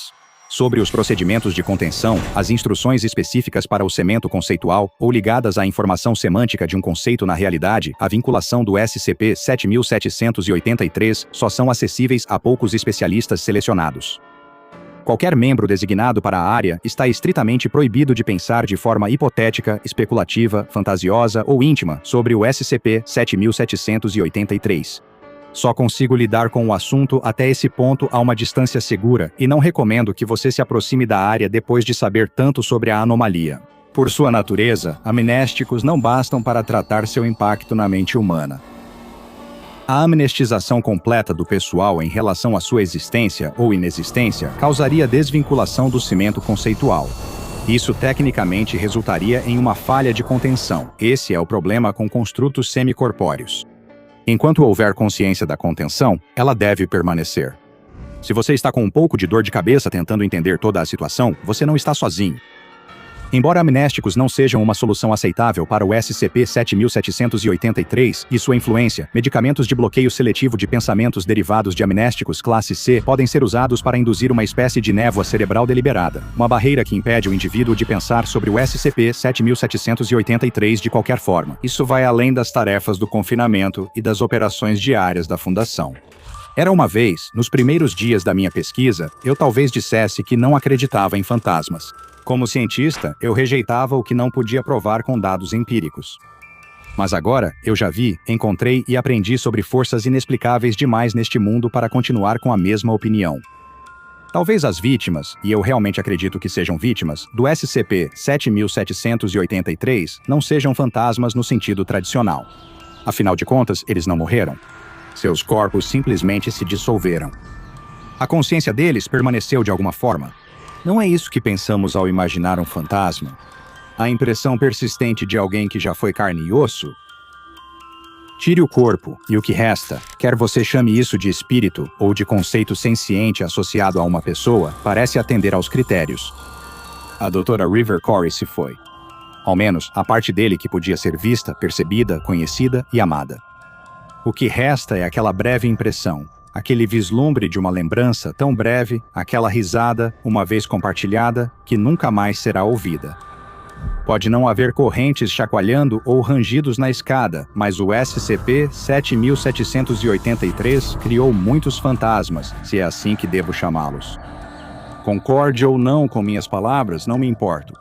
[SPEAKER 1] Sobre os procedimentos de contenção, as instruções específicas para o cemento conceitual, ou ligadas à informação semântica de um conceito na realidade, a vinculação do SCP-7783 só são acessíveis a poucos especialistas selecionados. Qualquer membro designado para a área está estritamente proibido de pensar de forma hipotética, especulativa, fantasiosa ou íntima sobre o SCP-7783. Só consigo lidar com o assunto até esse ponto a uma distância segura e não recomendo que você se aproxime da área depois de saber tanto sobre a anomalia. Por sua natureza, amnésticos não bastam para tratar seu impacto na mente humana. A amnestização completa do pessoal em relação à sua existência ou inexistência causaria desvinculação do cimento conceitual. Isso tecnicamente resultaria em uma falha de contenção. Esse é o problema com construtos semicorpóreos. Enquanto houver consciência da contenção, ela deve permanecer. Se você está com um pouco de dor de cabeça tentando entender toda a situação, você não está sozinho. Embora amnésticos não sejam uma solução aceitável para o SCP-7783 e sua influência, medicamentos de bloqueio seletivo de pensamentos derivados de amnésticos classe C podem ser usados para induzir uma espécie de névoa cerebral deliberada, uma barreira que impede o indivíduo de pensar sobre o SCP-7783 de qualquer forma. Isso vai além das tarefas do confinamento e das operações diárias da Fundação. Era uma vez, nos primeiros dias da minha pesquisa, eu talvez dissesse que não acreditava em fantasmas. Como cientista, eu rejeitava o que não podia provar com dados empíricos. Mas agora, eu já vi, encontrei e aprendi sobre forças inexplicáveis demais neste mundo para continuar com a mesma opinião. Talvez as vítimas, e eu realmente acredito que sejam vítimas, do SCP-7783 não sejam fantasmas no sentido tradicional. Afinal de contas, eles não morreram. Seus corpos simplesmente se dissolveram. A consciência deles permaneceu de alguma forma. Não é isso que pensamos ao imaginar um fantasma? A impressão persistente de alguém que já foi carne e osso? Tire o corpo, e o que resta, quer você chame isso de espírito ou de conceito senciente associado a uma pessoa, parece atender aos critérios. A doutora River Corey se foi. Ao menos, a parte dele que podia ser vista, percebida, conhecida e amada. O que resta é aquela breve impressão, aquele vislumbre de uma lembrança tão breve, aquela risada, uma vez compartilhada, que nunca mais será ouvida. Pode não haver correntes chacoalhando ou rangidos na escada, mas o SCP-7783 criou muitos fantasmas, se é assim que devo chamá-los. Concorde ou não com minhas palavras, não me importo.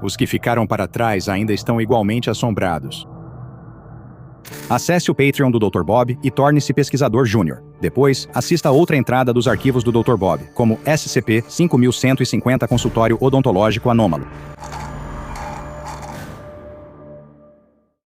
[SPEAKER 1] Os que ficaram para trás ainda estão igualmente assombrados. Acesse o Patreon do Dr. Bob e torne-se pesquisador júnior. Depois, assista a outra entrada dos arquivos do Dr. Bob, como SCP-5150 Consultório Odontológico Anômalo.